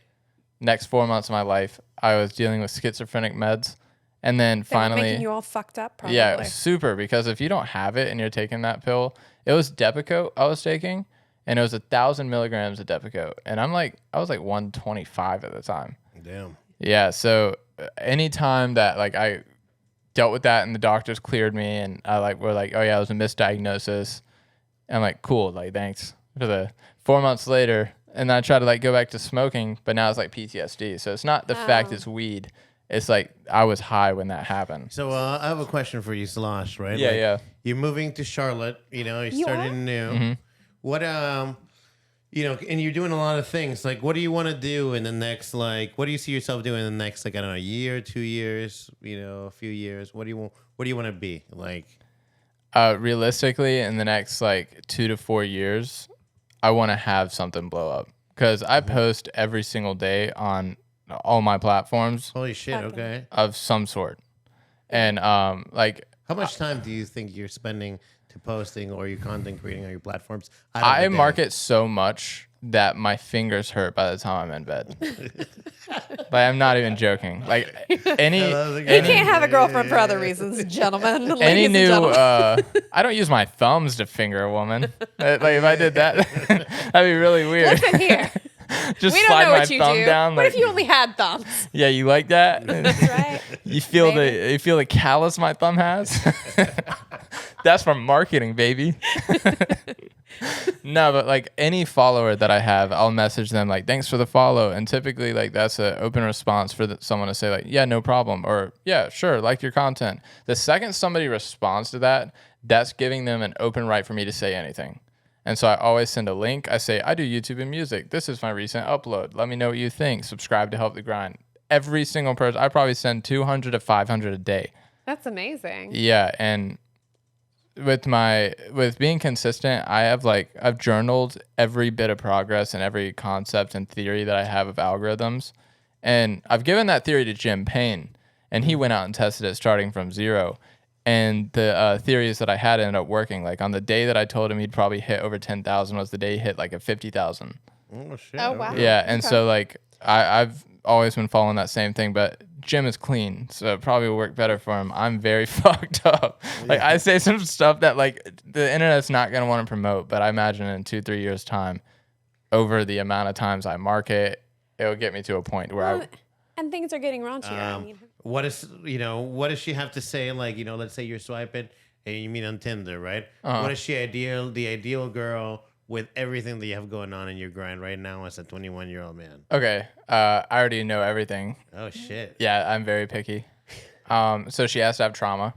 Next 4 months of my life, I was dealing with schizophrenic meds. And then finally... making you all fucked up, probably. Yeah, it was super, because if you don't have it and you're taking that pill, it was Depakote I was taking, and it was 1,000 milligrams of Depakote. And I was like 125 at the time. Damn. Yeah, so anytime that, like, I dealt with that and the doctors cleared me and we're like, oh yeah, it was a misdiagnosis. And I'm like, cool, like thanks for the 4 months later. And then I tried to like go back to smoking, but now it's like PTSD. So it's not the fact it's weed. It's like I was high when that happened. So I have a question for you, Slosh, right? Yeah, like, yeah. You're moving to Charlotte, you're starting new. Mm-hmm. What and you're doing a lot of things. Like, what do you want to do in the next, like, what do you see yourself doing in the next, like, I don't know, a year, 2 years, a few years? What do you want to be? Like, realistically, in the next like 2 to 4 years, I want to have something blow up because I post every single day on all my platforms. Holy shit! Okay. Of some sort, and like, how much time do you think you're spending to posting or your content creating on your platforms? I market so much that my fingers hurt by the time I'm in bed. Like, I'm not even joking. Like You can't have a girlfriend for other reasons, gentlemen. Any Ladies new, and gentlemen. I don't use my thumbs to finger a woman. Like if I did that, that'd be really weird. Listen here. Just We don't slide know my what you thumb do. down. What Like, if you only had thumbs? yeah, you like that? That's right. You feel Maybe. you feel the callus my thumb has? That's from marketing, baby. No, but like any follower that I have, I'll message them like, thanks for the follow. And typically like that's an open response for someone to say like, yeah, no problem. Or yeah, sure, like your content. The second somebody responds to that, that's giving them an open right for me to say anything. And so I always send a link. I say, I do YouTube and music. This is my recent upload. Let me know what you think. Subscribe to help the grind. Every single person, I probably send 200 to 500 a day. That's amazing. Yeah, and with being consistent, I've journaled every bit of progress and every concept and theory that I have of algorithms. And I've given that theory to Jim Payne, and he went out and tested it starting from zero. And the theories that I had ended up working. Like on the day that I told him he'd probably hit over 10,000 was the day he hit like a 50,000. oh shit! Oh, wow. Yeah, and so like I've always been following that same thing, but Jim is clean, so it probably will work better for him. I'm very fucked up. Like I say some stuff that like the internet's not gonna want to promote, but I imagine in 2-3 years time, over the amount of times I market, it'll get me to a point where And things are getting raunchier. I mean, What does she have to say? Like, let's say you're swiping and you meet on Tinder, right? What is the ideal girl with everything that you have going on in your grind right now as a 21-year-old man? okay, I already know everything. Oh shit. Yeah, I'm very picky. So she has to have trauma.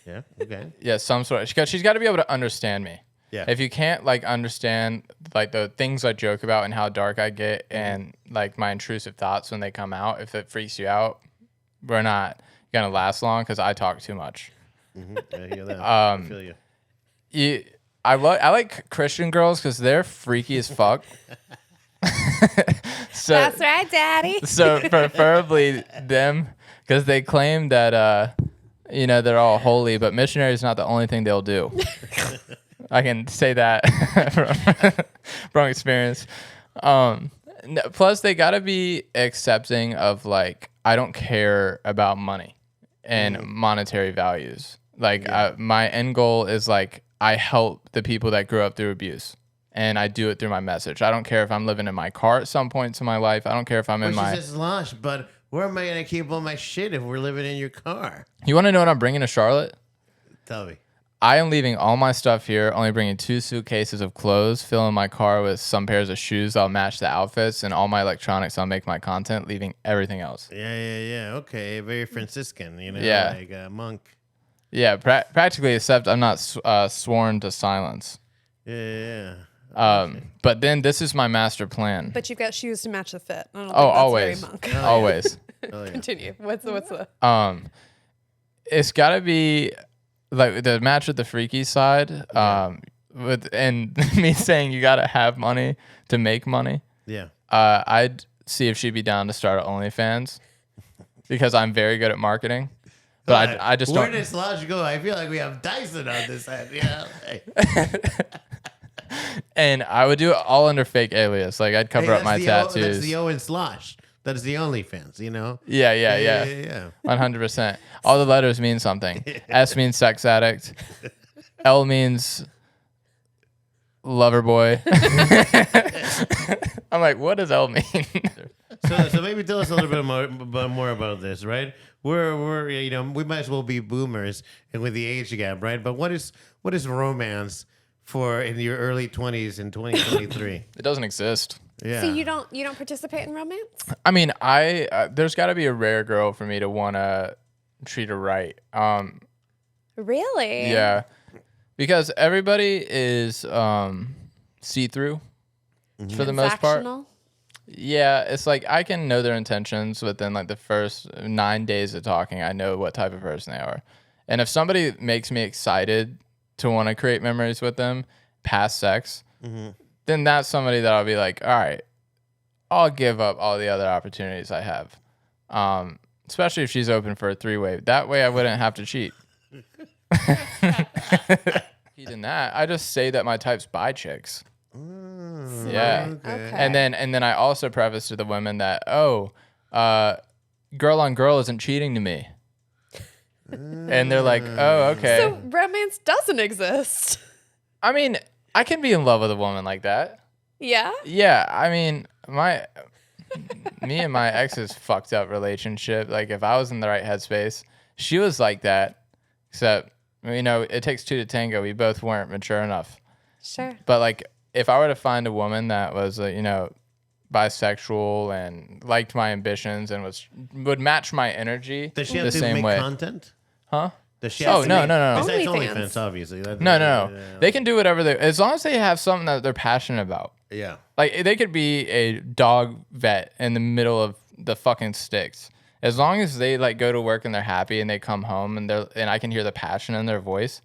Yeah. Okay. Yeah, some sort. She's got to be able to understand me. Yeah. If you can't like understand like the things I joke about and how dark I get and like my intrusive thoughts when they come out, if it freaks you out, we're not gonna last long because I talk too much. I hear that. I feel you. I like Christian girls because they're freaky as fuck. So that's right, Daddy. so preferably them because they claim that they're all holy, but missionary is not the only thing they'll do. I can say that from experience. Plus, they got to be accepting of like I don't care about money and monetary values. Like my end goal is like I help the people that grew up through abuse. and I do it through my message. I don't care if I'm living in my car at some points in my life. I don't care if I'm in my... She says slosh, but where am I going to keep all my shit if we're living in your car? You want to know what I'm bringing to Charlotte? Tell me. I am leaving all my stuff here, only bringing 2 suitcases of clothes, filling my car with some pairs of shoes that'll match the outfits, and all my electronics I'll make my content, leaving everything else. Yeah. Okay, very Franciscan, Yeah. like a monk. Yeah, practically, except I'm not sworn to silence. Yeah. But then this is my master plan. But you've got shoes to match the fit. I don't think Always. that's very monk. Always. Oh, yeah. Continue. What's the? It's got to be like the match with the freaky side. And me saying you got to have money to make money. Yeah. I'd see if she'd be down to start OnlyFans because I'm very good at marketing. But I just Where don't. does Slosh go? I feel like we have Dyson on this end. Yeah. Hey. And I would do it all under fake alias. Like I'd cover up my tattoos. That's the O in Slosh. That's the OnlyFans, Yeah. 100%. All the letters mean something. S means sex addict. L means lover boy. I'm like, what does L mean? So maybe tell us a little bit more about this, right? We're we might as well be boomers and with the age gap, right? But what is romance for in your early 20s in 2023? It doesn't exist. Yeah. So you don't participate in romance? I mean, there's got to be a rare girl for me to want to treat her right. Really? Yeah, because everybody is see-through for the most part. Transactional? Yeah, it's like I can know their intentions within like the first 9 days of talking. I know what type of person they are. And if somebody makes me excited to want to create memories with them past sex, then that's somebody that I'll be like, all right, I'll give up all the other opportunities I have. Especially if she's open for a 3-way. That way I wouldn't have to cheat. In that, I just say that my type's bi chicks. Yeah. Okay. And then I also preface to the women that, girl on girl isn't cheating to me. And they're like, oh, okay. So romance doesn't exist. I mean, I can be in love with a woman like that. Yeah. Yeah, I mean, me and my ex's fucked up relationship. Like, if I was in the right headspace, she was like that. Except, it takes 2 to tango. We both weren't mature enough. Sure. But like, if I were to find a woman that was, bisexual and liked my ambitions and would match my energy, Does she the have to same make way, content? huh? Does she Oh, have to no, make, no, no. Besides OnlyFans. OnlyFans, obviously. No. They can do whatever as long as they have something that they're passionate about. Yeah. Like, they could be a dog vet in the middle of the fucking sticks. As long as they go to work and they're happy and they come home and I can hear the passion in their voice,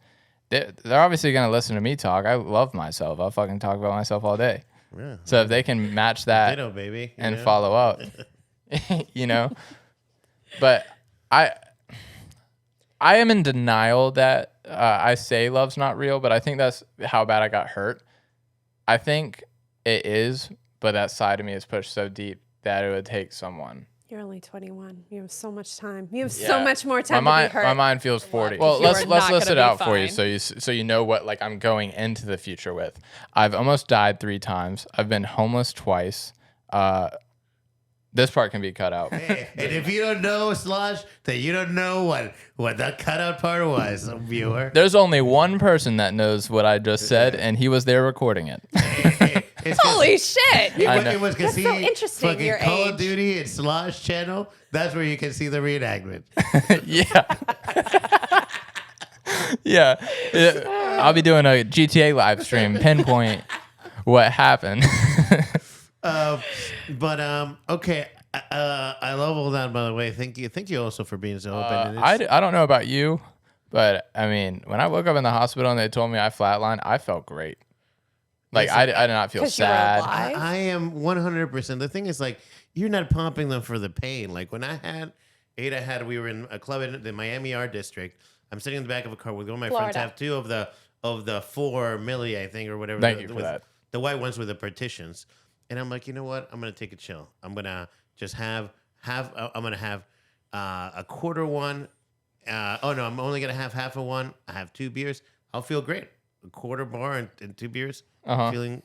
they're obviously gonna listen to me talk. I love myself. I'll fucking talk about myself all day. Yeah. So if they can match that Ditto, baby. and follow up, But I am in denial that I say love's not real, but I think that's how bad I got hurt. I think it is, but that side of me is pushed so deep that it would take someone. You're only 21. You have so much time. You have so much more time to be hurt. My mind feels 40. Well, Well, you let's are not list it gonna be out for you fine. so you know what I'm going into the future with. I've almost died 3 times. I've been homeless twice. This part can be cut out. Hey, and if you don't know, Slosh, then you don't know what that cutout part was, viewer. There's only one person that knows what I just said, and he was there recording it. It's 'cause Holy shit! It I was know. because That's he so interesting, fucking your Call of age. Duty and Slosh channel. That's where you can see the reenactment. Yeah. I'll be doing a GTA live stream, pinpoint what happened. Okay. I love all that, by the way. Thank you also for being so open. And it's- I don't know about you, but I mean, when I woke up in the hospital and they told me I flatlined, I felt great. Like, I did not feel 'Cause you were sad. alive? I am 100%. The thing is, you're not pumping them for the pain. Like, when we were in a club in the Miami Art District. I'm sitting in the back of a car with one of my friends. Florida. I have 2 of the 4 milli, I think, or whatever. Thank you for that. The white ones with the partitions. And I'm like, you know what? I'm going to take a chill. I'm going to just I'm going to have a quarter one. I'm only going to have half of one. I have 2 beers. I'll feel great. A quarter bar and 2 beers. Uh-huh. Feeling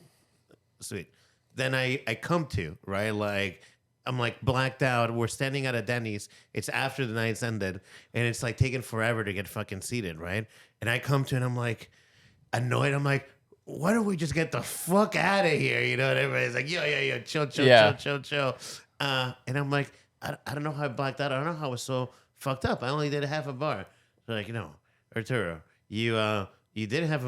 sweet. Then I come to, right? Like, I'm like blacked out. We're standing at a Denny's. It's after the night's ended, and it's like taking forever to get fucking seated, right? And I come to, and I'm like annoyed. I'm like, why don't we just get the fuck out of here? You know, and everybody's like, yo, chill. And I'm like, I don't know how I blacked out. I don't know how I was so fucked up. I only did half a bar. They're like, no, Arturo, you did have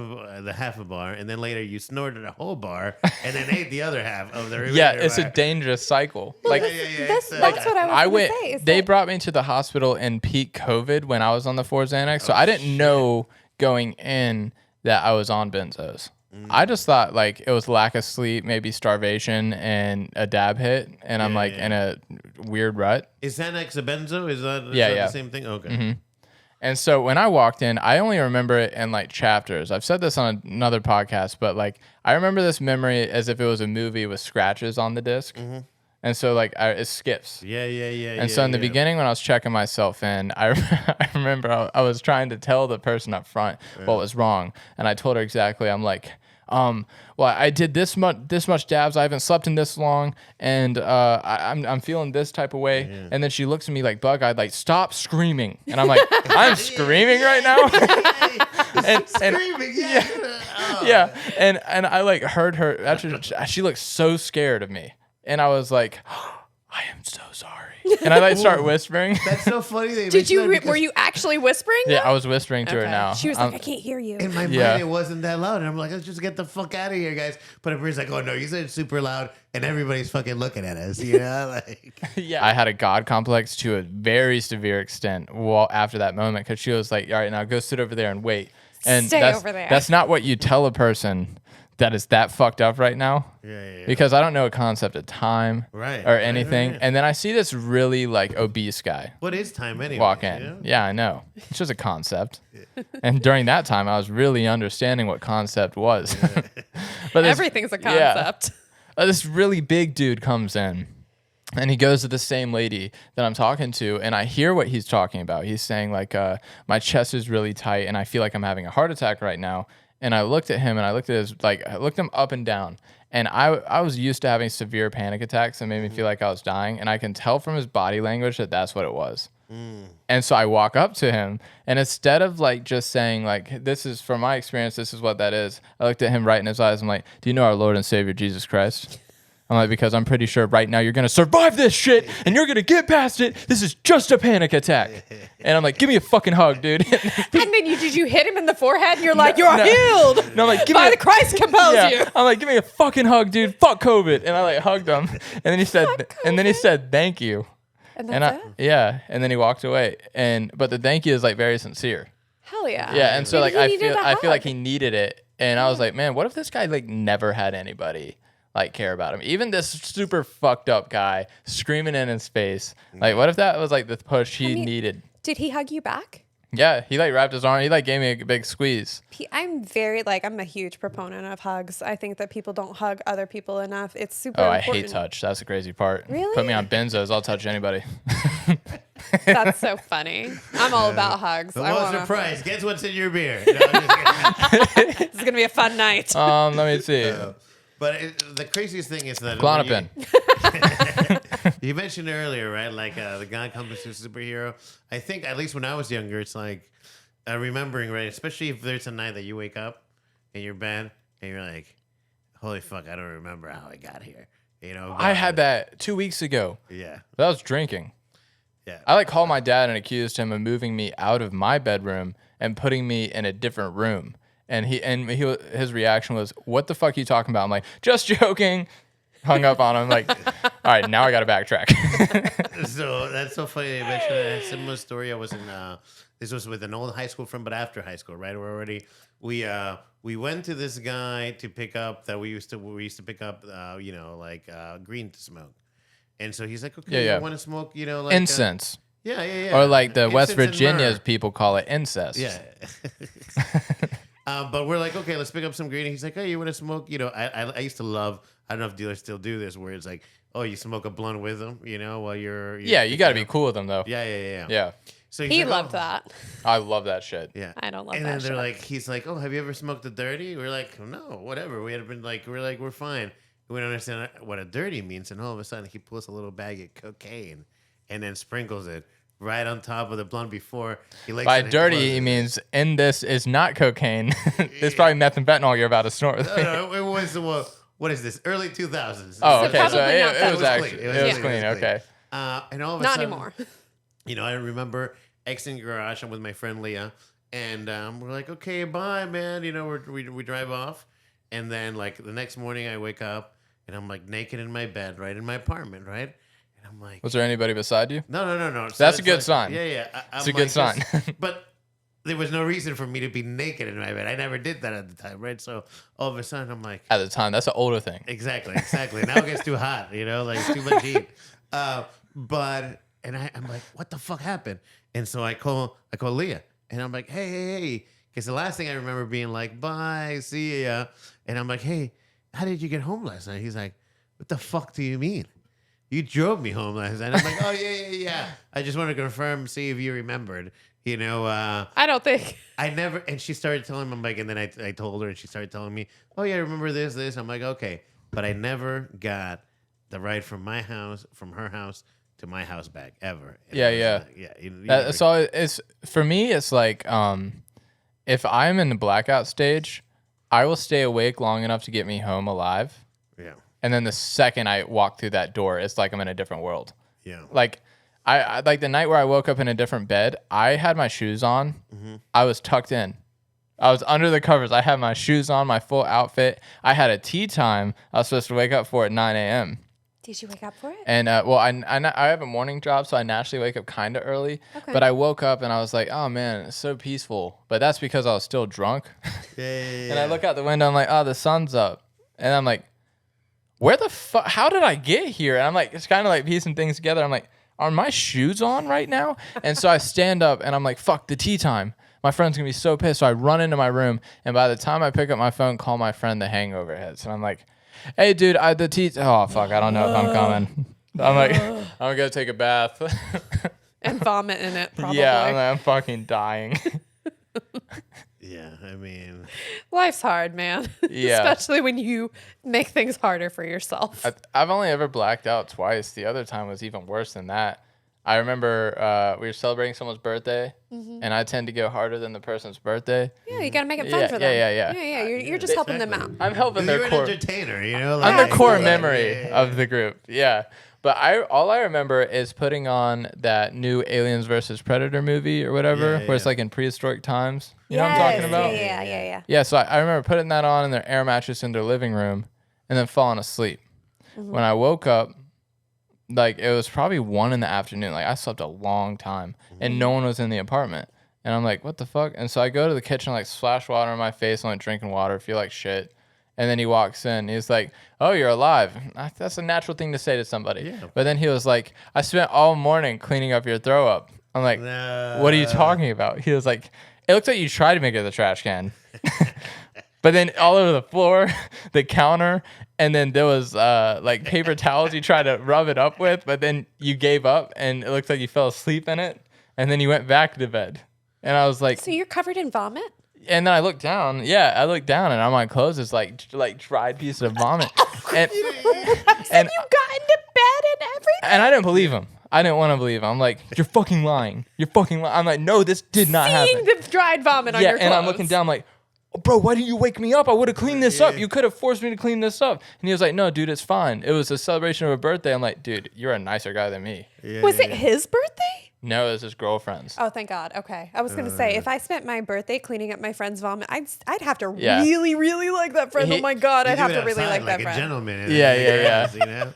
the half a bar, and then later you snorted a whole bar, and then ate the other half of the remainder. Yeah, it's bar. a dangerous cycle. Well, Like, that's what I was going to say. is They that- brought me to the hospital in peak COVID when I was on the 4 Xanax, so I didn't know going in that I was on benzos. I just thought like it was lack of sleep, maybe starvation, and a dab hit, and I'm like in a weird rut. Is Xanax a benzo? Is that Yeah. the same thing? Okay. And so when I walked in, I only remember it in like chapters. I've said this on another podcast, but like I remember this memory as if it was a movie with scratches on the disc. And so like it skips. Yeah. And so in the beginning, when I was checking myself in, I remember I was trying to tell the person up front what was wrong, and I told her exactly. I'm like, well, I did this much dabs. I haven't slept in this long, and I'm feeling this type of way. Yeah. And then she looks at me like bug-eyed, like, stop screaming. And I'm like, I'm screaming right now. and Screaming, yeah, and I like heard her. Actually, she looked so scared of me, and I was like, I am so sorry. And I like start whispering. That's so funny. Did you? Were you actually whispering? Yeah, I was whispering to her Okay. now. She was like, I can't hear you. In my mind, Yeah. it wasn't that loud. And I'm like, let's just get the fuck out of here, guys. But everybody's like, oh, no, you said it's super loud. And everybody's fucking looking at us, you know? Like, Yeah, I had a God complex to a very severe extent after that moment, because she was like, all right, now go sit over there and wait. And Stay that's, over there. That's not what you tell a person that is that fucked up right now. yeah. Because I don't know a concept of time Right, or right, anything. right. And then I see this really like obese guy What is time anyway? walk in. You know? Yeah, I know. It's just a concept. And during that time, I was really understanding what concept was. But this- Everything's a yeah. concept. This really big dude comes in, and he goes to the same lady that I'm talking to, and I hear what he's talking about. He's saying like, my chest is really tight, and I feel like I'm having a heart attack right now. And I looked at him, and I looked at I looked him up and down, and I was used to having severe panic attacks that made me feel like I was dying, and I can tell from his body language that that's what it was. And so I walk up to him, and instead of like just saying like, this is from my experience, this is what that is, I looked at him right in his eyes. I'm like, do you know our Lord and Savior Jesus Christ? I'm like, because I'm pretty sure right now you're going to survive this shit and you're going to get past it. This is just a panic attack. And I'm like, give me a fucking hug, dude. And then did you hit him in the forehead? And you're like, you're healed. No, I'm like, give By me the Christ compels yeah. you. I'm like, give me a fucking hug, dude. Fuck COVID. And I like hugged him. And then he said, thank you. And And that's it? yeah. And then he walked away. But the thank you is like very sincere. Hell yeah. Yeah. And so Maybe like, he needed a I feel like hug. he needed it. And I was like, man, what if this guy like never had anybody like care about him? Even this super fucked up guy screaming in his face. Like, what if that was like the push he needed? Did he hug you back? Yeah, he like wrapped his arm. He like gave me a big squeeze. I'm a huge proponent of hugs. I think that people don't hug other people enough. It's super Oh, I important. hate touch. That's the crazy part. Really? Put me on benzos. I'll touch anybody. That's so funny. I'm all about hugs. The I most wanna, surprise. Guess what's in your beer? No, I'm just kidding. this is going to be a fun night. Let me see. But the craziest thing is that Klonopin. You mentioned earlier, right? Like the God comes to superhero. I think at least when I was younger, it's like remembering, right? Especially if there's a night that you wake up in your bed and you're like, "Holy fuck, I don't remember how I got here." You know, I had that 2 weeks ago. Yeah, But I was drinking. yeah. I like called my dad and accused him of moving me out of my bedroom and putting me in a different room. And his reaction was, "What the fuck are you talking about?" I'm like, "Just joking." Hung up on him. Like, all right, now I got to backtrack. So that's so funny. You mentioned a similar story. I was in. This was with an old high school friend, but after high school, right? We went to this guy to pick up that we used to pick up, green to smoke. And so he's like, okay, Yeah. you want to smoke, like Incense. yeah. Or like the West Incense and Virginia's myrrh. people call it incest. Yeah. But we're like, okay, let's pick up some green. And he's like, hey, you want to smoke? I used to love, I don't know if dealers still do this, where it's like, oh, you smoke a blunt with them, while you're Yeah, you got to be cool with them, though. Yeah. Yeah. So He he's like, loved oh. that. I love that shit. Yeah. I don't love and that then they're shit. like, he's like, oh, have you ever smoked a dirty? We're like, no, whatever. We had been like, we're fine. We don't understand what a dirty means, and all of a sudden he pulls a little bag of cocaine and then sprinkles it right on top of the blunt before he likes By dirty, he means in this is not cocaine. It's probably meth and fentanyl you're about to snort. No, it was what is this? Early 2000s. Oh, okay. So Probably not it was that actually clean. it was clean. Okay. And all of a Not sudden, anymore. I remember exiting the garage. I'm with my friend Leah, and we're like, "Okay, bye, man." We drive off, and then like the next morning, I wake up and I'm like naked in my bed, right in my apartment, right, and I'm like, Was there anybody beside you? No. That's a it's good like, sign. Yeah. It's a good sign. But there was no reason for me to be naked in my bed. I never did that at the time, right? So all of a sudden, I'm like, At the time, that's an older thing. exactly. Now it gets too hot, like too much heat. And I'm like, what the fuck happened? And so I call Leah, and I'm like, hey, because the last thing I remember being like, bye, see ya, and I'm like, hey, how did you get home last night? He's like, what the fuck do you mean? You drove me home last night. I'm like, oh yeah. I just want to confirm, see if you remembered. I don't think. I never, and she started telling me, I'm like, and then I told her, and she started telling me, oh yeah, I remember this. I'm like, okay, but I never got the ride from her house to my house back ever. And Yeah. That's So it's for me. It's like if I'm in the blackout stage, I will stay awake long enough to get me home alive. Yeah. And then the second I walk through that door, it's like I'm in a different world. Yeah. Like I like the night where I woke up in a different bed, I had my shoes on. Mm-hmm. I was tucked in. I was under the covers. I had my shoes on, my full outfit. I had a tea time I was supposed to wake up for at 9 a.m. Did you wake up for it? And I have a morning job, so I naturally wake up kind of early. Okay. But I woke up and I was like, oh man, it's so peaceful. But that's because I was still drunk. Yeah. And I look out the window, I'm like, oh, the sun's up. And I'm like, where the fuck? How did I get here? And I'm like, it's kind of like piecing things together. I'm like, are my shoes on right now? And so I stand up and I'm like, fuck, the tea time. My friend's gonna be so pissed. So I run into my room, and by the time I pick up my phone, call my friend, the hangover hits. And I'm like, hey, dude, the tea. Oh, fuck, I don't know if I'm coming. I'm like, I'm gonna go take a bath. And vomit in it, probably. Yeah, I'm fucking dying. Yeah, I mean, Life's hard, man. Yeah. Especially when you make things harder for yourself. I've only ever blacked out twice. The other time was even worse than that. I remember we were celebrating someone's birthday, and I tend to go harder than the person's birthday. Yeah, you gotta make it fun Yeah, for them. yeah. You're just helping them out. I'm helping you're their an core. entertainer, I'm the core Yeah. memory of the group. Yeah. But all I remember is putting on that new Aliens versus Predator movie or whatever, Yeah, where it's yeah. like in prehistoric times. You know what I'm talking about? Yeah. Yeah, so I remember putting that on in their air mattress in their living room and then falling asleep. When I woke up, like it was probably 1 p.m. Like I slept a long time and no one was in the apartment. And I'm like, what the fuck? And so I go to the kitchen, like splash water on my face, I'm like drinking water, feel like shit. And then he walks in. He's like, oh, you're alive. That's a natural thing to say to somebody. Yeah. But then he was like, I spent all morning cleaning up your throw up. I'm like, what are you talking about? He was like, it looks like you tried to make it in the trash can. But then all over the floor, the counter, and then there was like paper towels you tried to rub it up with, but then you gave up and it looks like you fell asleep in it. And then you went back to bed. And I was like, So you're covered in vomit? and then I looked down. Yeah, I looked down, and on my clothes is like dried piece of vomit. And You got into bed and everything? and I didn't believe him. I didn't want to believe him. I'm like, you're fucking lying. You're fucking lying. I'm like, no, this did not Seeing happen. the dried vomit on Yeah, your clothes. and I'm looking down, I'm like, oh, bro, why didn't you wake me up? I would have cleaned this up. You could have forced me to clean this up. And he was like, no, dude, it's fine. It was a celebration of a birthday. I'm like, dude, you're a nicer guy than me. Was it his birthday? No, it was his girlfriend's. Oh, thank God. Okay. I was going to say, if I spent my birthday cleaning up my friend's vomit, I'd have to Yeah. really, really like that friend. Oh my God. I'd have to really like that a friend. gentleman. Yeah. You know?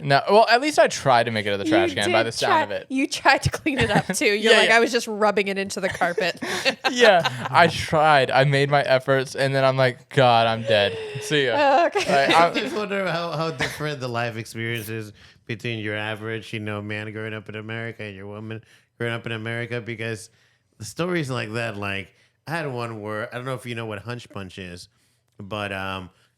No, well, at least I tried to make it to the trash can by the sound of it. You tried to clean it up too. You're Yeah, like, yeah. I was just rubbing it into the carpet. Yeah, I tried. I made my efforts, and then I'm like, God, I'm dead. See ya. Okay. Like, I just wonder how different the life experience is between your average, man growing up in America and your woman growing up in America, because the stories like that, like I had one where I don't know if you know what Hunch Punch is, but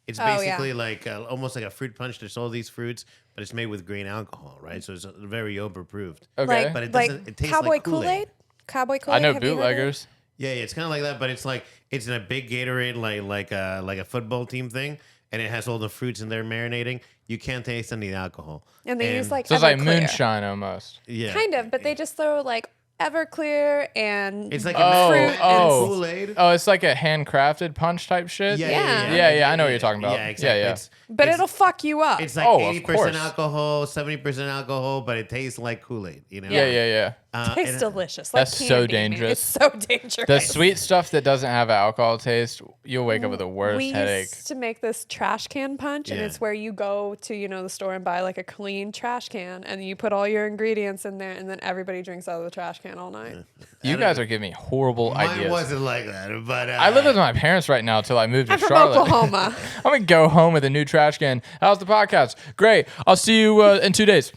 it's basically like almost like a fruit punch. There's all these fruits, but it's made with grain alcohol, right? So it's very overproofed. Okay. Like, But it like doesn't- it tastes Cowboy like Kool-Aid? Kool-Aid. Cowboy Kool-Aid? I know Have you heard of it? Yeah, it's kind of like that, but it's in a big Gatorade, like a football team thing, and it has all the fruits in there marinating, you can't taste any alcohol. And they use like So it's like Everclear. moonshine almost. Yeah. Kind of, but they just throw like Everclear and It's like fruit oh. Kool-Aid. Oh, it's like a handcrafted punch type shit? Yeah. I know what you're talking about. Yeah, exactly. Yeah. but it'll fuck you up. It's like Oh, of 80% course. alcohol, 70% alcohol, but it tastes like Kool-Aid, you know? Yeah. Tastes delicious. Like That's so candy, man. dangerous. It's so dangerous. The sweet stuff that doesn't have alcohol taste, you'll wake up with the worst we headache. used to make this trash can punch, and Yeah. it's where you go to the store and buy like a clean trash can, and you put all your ingredients in there, and then everybody drinks out of the trash can all night. You guys are giving me horrible Mine ideas. wasn't like that, but I live with my parents right now till I move to I'm from Charlotte. Oklahoma. I'm gonna go home with a new trash can. How's the podcast? Great. I'll see you in 2 days.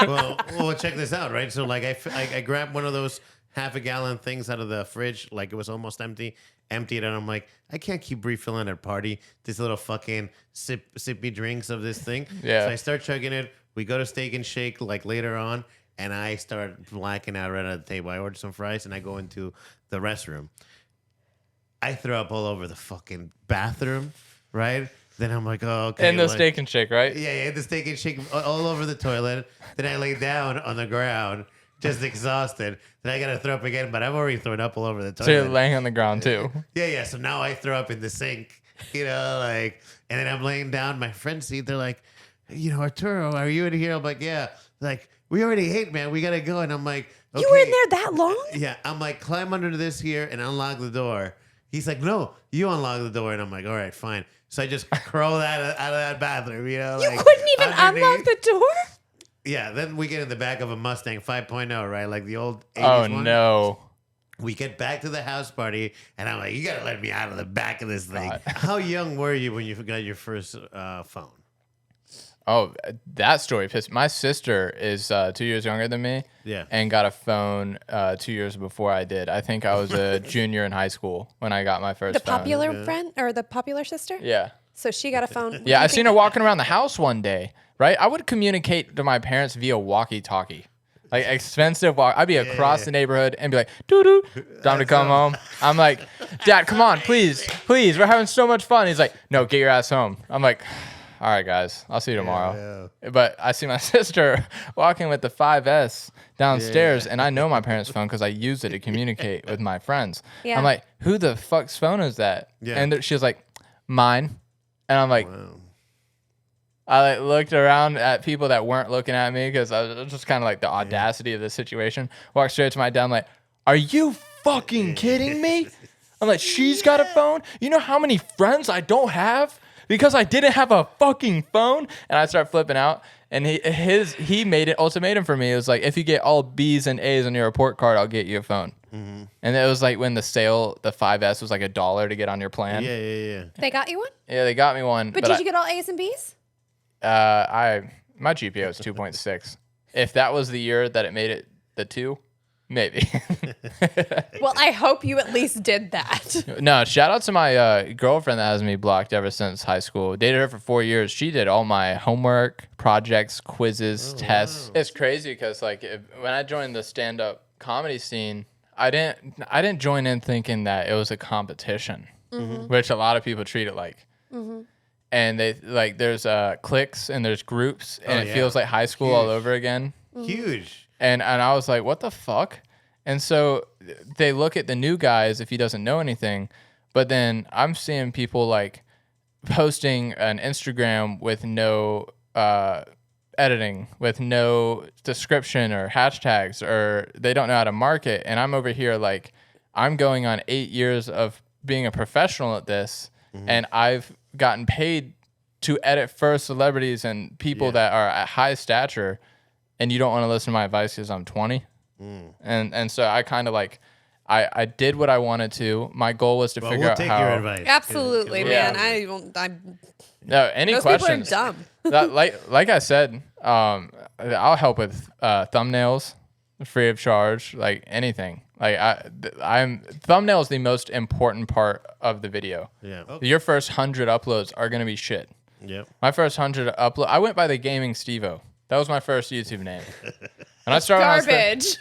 well, check this out, right? So like I grabbed one of those half-a-gallon things out of the fridge, like it was almost emptied it, and I'm like, I can't keep refilling at a party these little fucking sippy drinks of this thing. Yeah. So I start chugging it. We go to Steak and Shake like later on, and I start blacking out right at the table. I order some fries, and I go into the restroom. I throw up all over the fucking bathroom, right? Then I'm like, oh, okay. In the like- Steak and Shake, right? yeah, the Steak and Shake all over the toilet. Then I lay down on the ground, just exhausted. Then I gotta throw up again, but I've already thrown up all over the So you're toilet. laying on the ground too. Yeah. So now I throw up in the sink, and then I'm laying down. My friends see, they're like, Arturo, are you in here? I'm like, yeah. Like, we already ate, man. We gotta go. And I'm like, okay. You were in there that long? Yeah. I'm like, climb under this here and unlock the door. He's like, no, you unlock the door. And I'm like, all right, fine. So I just crawl out of that bathroom, You like, couldn't even unlock underneath. the door? Yeah, then we get in the back of a Mustang 5.0, right? Like the old 80s Oh one. no. We get back to the house party, and I'm like, you got to let me out of the back of this thing. God. How young were you when you got your first phone? Oh, that story pissed. My sister is 2 years younger than me. Yeah. And got a phone 2 years before I did. I think I was a junior in high school when I got my first The phone. popular friend or the popular sister? Yeah. So she got a phone. Yeah, I seen her walking around the house one day, right? I would communicate to my parents via walkie-talkie. Like expensive walk. I'd be across the neighborhood and be like, doo-doo, time to come home. I'm like, Dad, come on, please. We're having so much fun. He's like, no, get your ass home. I'm like, all right, guys, I'll see you tomorrow. But I see my sister walking with the 5S downstairs, and I know my parents' phone because I use it to communicate with my friends. Yeah. I'm like, who the fuck's phone is that? Yeah. And she was like, mine. And I'm like, I looked around at people that weren't looking at me because I was just kind of like the audacity of the situation. Walked straight to my dad. I'm like, are you fucking kidding me? I'm like, she's got a phone? You know how many friends I don't have? Because I didn't have a fucking phone? And I start flipping out. And he made it ultimatum for me. It was like, if you get all B's and A's on your report card, I'll get you a phone. Mm-hmm. And it was like when the 5S was like $1 to get on your plan. Yeah. They got you one? Yeah, they got me one. But did you get all A's and B's? My GPA was 2.6. If that was the year that it made it the 2, maybe. Well, I hope you at least did that. No, shout out to my girlfriend that has me blocked ever since high school. Dated her for 4 years. She did all my homework, projects, quizzes, tests. Wow. It's crazy because when I joined the stand-up comedy scene, I didn't join in thinking that it was a competition, which a lot of people treat it like. Mm-hmm. And they there's cliques and there's groups, and it feels like high school all over again. Huge. And I was like, what the fuck? And so they look at the new guys if he doesn't know anything, but then I'm seeing people like posting an Instagram with no editing, with no description or hashtags, or they don't know how to market. And I'm over here like, I'm going on 8 years of being a professional at this, and I've gotten paid to edit for celebrities and people that are at high stature, and you don't want to listen to my advice because I'm 20. And so I kind of I did what I wanted to. My goal was to figure out take how. your advice. Absolutely, Yeah. man. No, any Those questions? people are dumb. like I said, I'll help with thumbnails, free of charge, like anything. Thumbnail is the most important part of the video. Yeah. Your first 100 uploads are gonna be shit. Yep. My first 100 upload, I went by the Gaming Stevo. That was my first YouTube name. When I started, Garbage.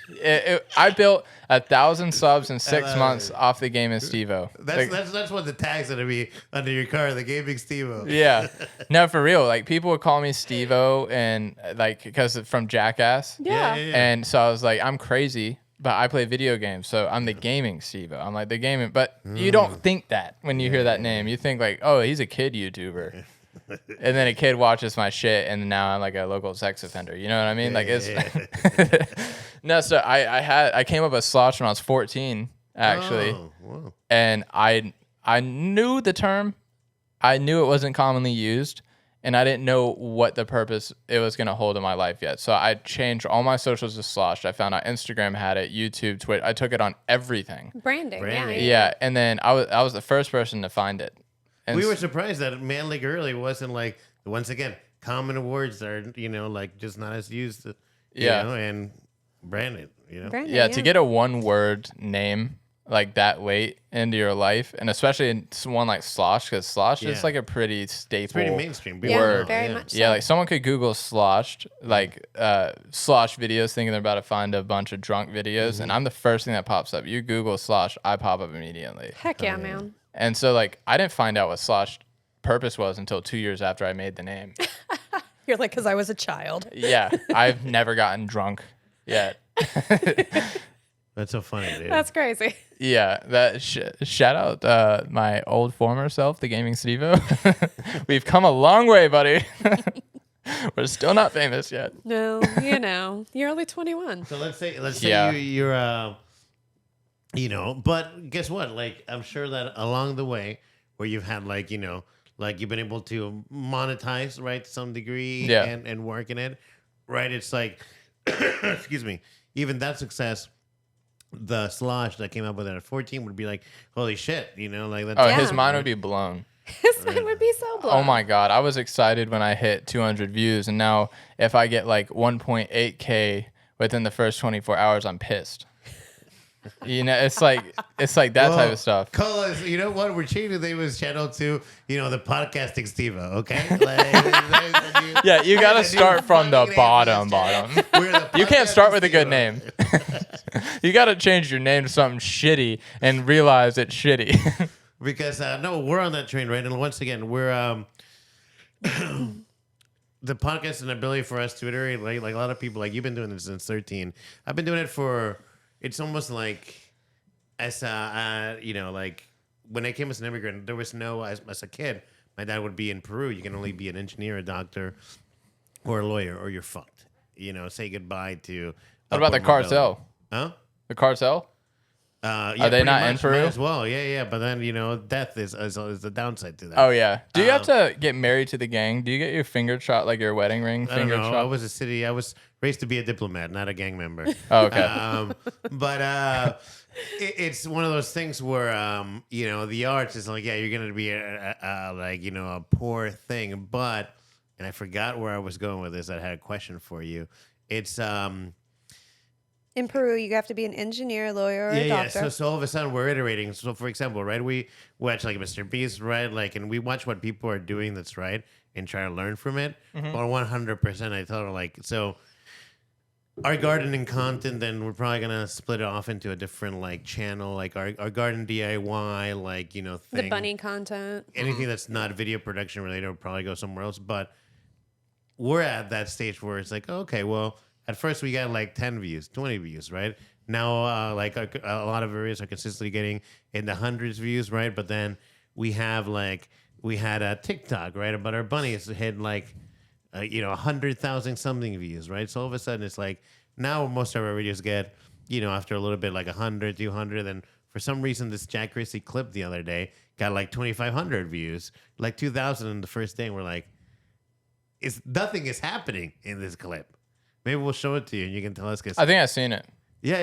I built 1,000 subs in 6 months off the Gaming Steve-O. That's what the tag's gonna be under your car, the Gaming Steve-O. Yeah, no, for real. Like people would call me Steve-O, and like because from Jackass. Yeah. And so I was like, I'm crazy, but I play video games, so I'm the Gaming Steve-O. I'm like the gaming, but you don't think that when you hear that name. You think like, oh, he's a kid YouTuber. And then a kid watches my shit, and now I'm like a local sex offender. You know what I mean? Like it's no. So I came up with slosh when I was 14, actually, Whoa. and I knew the term. I knew it wasn't commonly used, and I didn't know what the purpose it was going to hold in my life yet. So I changed all my socials to sloshed. I found out Instagram had it, YouTube, Twitter. I took it on everything. Branding. Yeah, and then I was the first person to find it. And We were surprised that manly girly wasn't like, once again, common words are, like just not as used, and branded, Branding, Yeah, to get a one-word name like that late into your life, and especially in one like slosh, because slosh is like a pretty staple. It's pretty mainstream. Yeah, word. very much so. Yeah, like someone could Google sloshed, like slosh videos, thinking they're about to find a bunch of drunk videos, and I'm the first thing that pops up. You Google slosh, I pop up immediately. Heck yeah, man. And so like I didn't find out what slosh purpose was until 2 years after I made the name. You're like, because I was a child. Yeah, I've never gotten drunk yet. That's so funny, dude. That's crazy. Yeah, that shout out my old former self, the Gaming Steve-O. We've come a long way, buddy. We're still not famous yet. No, you're only 21. So let's say you're but guess what? Like I'm sure that along the way where you've had like you've been able to monetize, right, to some degree, and work in it, right? It's like excuse me, even that success, the slosh that came up with it at 14 would be like, holy shit, like that's His mind would be blown. His mind would be so blown. Oh my God. I was excited when I hit 200 views. And now if I get like 1.8K within the first 24 hours, I'm pissed. It's like that type of stuff. Call us, you know what? We're changing the name of this channel to, the podcasting Steve-O, okay? Yeah, you got to start from the bottom. You can't start with a good name. You got to change your name to something shitty and realize it's shitty. Because, no, we're on that train, right? And once again, we're... the podcast and ability for us to iterate, like a lot of people, like you've been doing this since 13. I've been doing it for... It's almost like, as like when I came as an immigrant, there was no, as a kid, my dad would be in Peru. You can only be an engineer, a doctor, or a lawyer, or you're fucked. Say goodbye to. What about the cartel? Huh? The cartel? Are they not in Peru as well? Yeah. But then death is the downside to that. Oh yeah. Do you have to get married to the gang? Do you get your finger shot, like your wedding ring? I don't know. Shot? I was raised to be a diplomat, not a gang member. Oh, okay. But it's one of those things where the arts is like, yeah, you're gonna be a poor thing, but and I forgot where I was going with this. I had a question for you. It's In Peru, you have to be an engineer, lawyer, or a doctor. Yeah. So all of a sudden we're iterating. So for example, right, we watch like Mr. Beast, right, like, and we watch what people are doing that's right and try to learn from it. Mm-hmm. But 100%, I thought like so. Our gardening content, then we're probably gonna split it off into a different like channel, like our garden DIY, like thing. The bunny content. Anything that's not video production related will probably go somewhere else. But we're at that stage where it's like, okay, well, at first we got like 10 views, 20 views, right? Now, like a lot of areas are consistently getting in the hundreds views, right? But then we had a TikTok, right, about our bunnies hit like 100,000 something views, right? So all of a sudden it's like now most of our videos get, after a little bit like 100, 200, and for some reason this Jack Christie clip the other day got like 2,500 views, like 2,000 in the first day, and we're like, nothing is happening in this clip. Maybe we'll show it to you and you can tell us. Cause I think I've seen it. Yeah.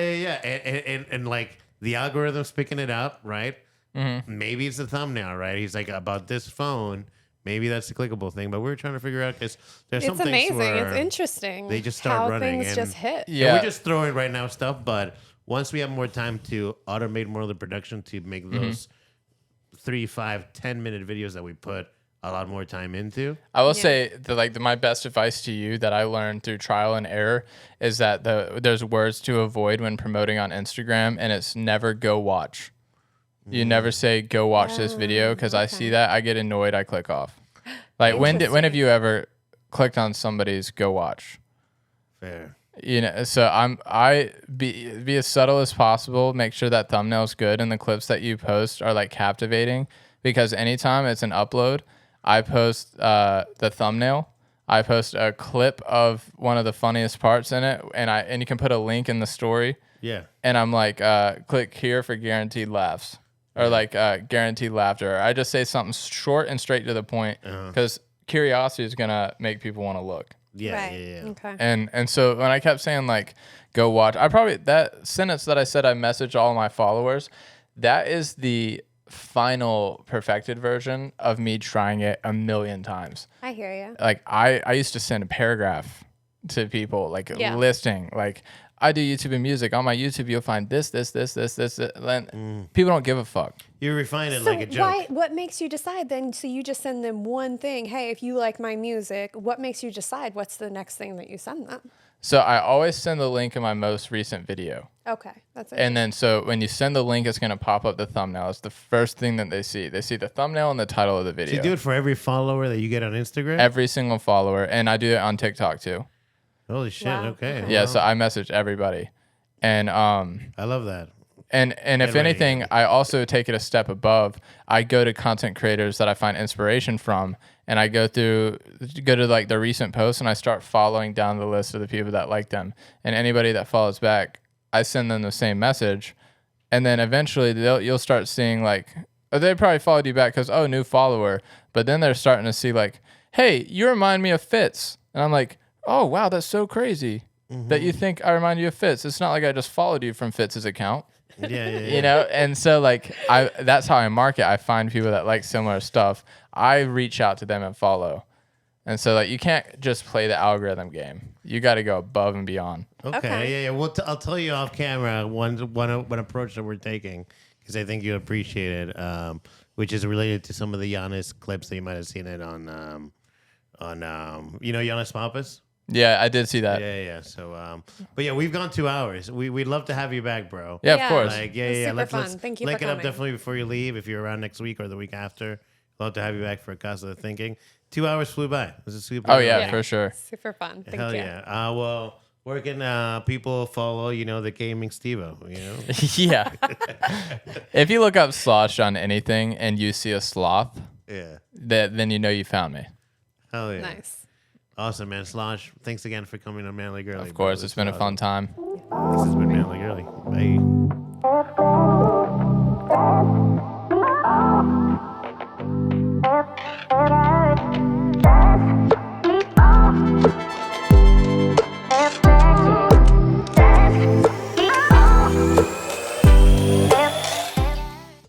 And like the algorithm's picking it up, right? Mm-hmm. Maybe it's a thumbnail, right? He's like, about this phone. Maybe that's the clickable thing, but we're trying to figure out because there's some things amazing. where It's interesting. they just start how running. Things just hit. And Yeah. we're just throwing right now stuff, but once we have more time to automate more of the production to make those 3, 5, 10-minute videos that we put a lot more time into. I will say that my best advice to you that I learned through trial and error is that there's words to avoid when promoting on Instagram, and it's never go watch. You never say go watch this video, because I see that, I get annoyed, I click off. Like when have you ever clicked on somebody's go watch? Fair. You know, so be as subtle as possible. Make sure that thumbnail's good and the clips that you post are like captivating, because anytime it's an upload, I post the thumbnail. I post a clip of one of the funniest parts in it, and you can put a link in the story. Yeah. And I'm like, click here for guaranteed laughs, or like guaranteed laughter. I just say something short and straight to the point, because curiosity is gonna make people want to look. Yeah, Right. yeah. Okay. And so when I kept saying like go watch, that sentence that I said I messaged all my followers, that is the final perfected version of me trying it a million times. I hear you. Like I used to send a paragraph to people, like listing, like I do YouTube and music. On my YouTube, you'll find this. And people don't give a fuck. You refine it So like a joke. what makes you decide then? So you just send them one thing. Hey, if you like my music, what makes you decide what's the next thing that you send them? So I always send the link in my most recent video. Okay, that's it. And then so when you send the link, it's going to pop up the thumbnail. It's the first thing that they see. They see the thumbnail and the title of the video. So you do it for every follower that you get on Instagram? Every single follower. And I do it on TikTok too. Holy shit, Wow. okay. Yeah, Wow. so I message everybody. And I love that. and if anything, I also take it a step above. I go to content creators that I find inspiration from, and I go to like the recent posts, and I start following down the list of the people that like them. And anybody that follows back, I send them the same message. And then eventually you'll start seeing like, they probably followed you back because, oh, new follower. But then they're starting to see like, hey, you remind me of Fitz. And I'm like, oh, wow, that's so crazy that you think I remind you of Fitz. It's not like I just followed you from Fitz's account. Yeah. You know, and so like that's how I market. I find people that like similar stuff. I reach out to them and follow. And so like you can't just play the algorithm game. You got to go above and beyond. Okay. Yeah. Well, I'll tell you off camera one approach that we're taking, because I think you appreciate it, which is related to some of the Giannis clips that you might have seen it on Giannis Papas. Yeah, I did see that. Yeah. So, but yeah, we've gone 2 hours. We'd love to have you back, bro. Yeah, Yeah. of course. Like, It was yeah. super Let's fun. Thank you link for it up coming. definitely before you leave. If you're around next week or the week after, love to have you back for a Casa of Thinking. 2 hours flew by. This is super. Oh yeah, Yeah. for sure. Super fun. Thank Hell you. yeah. Well, where can people follow? The gaming Stevo. Yeah. If you look up slosh on anything and you see a sloth, Yeah. then you know you found me. Hell yeah. Nice. Awesome, man. Slosh, thanks again for coming on Manly Girly. Of course, it's been a fun time. This has been Manly Girly. Bye.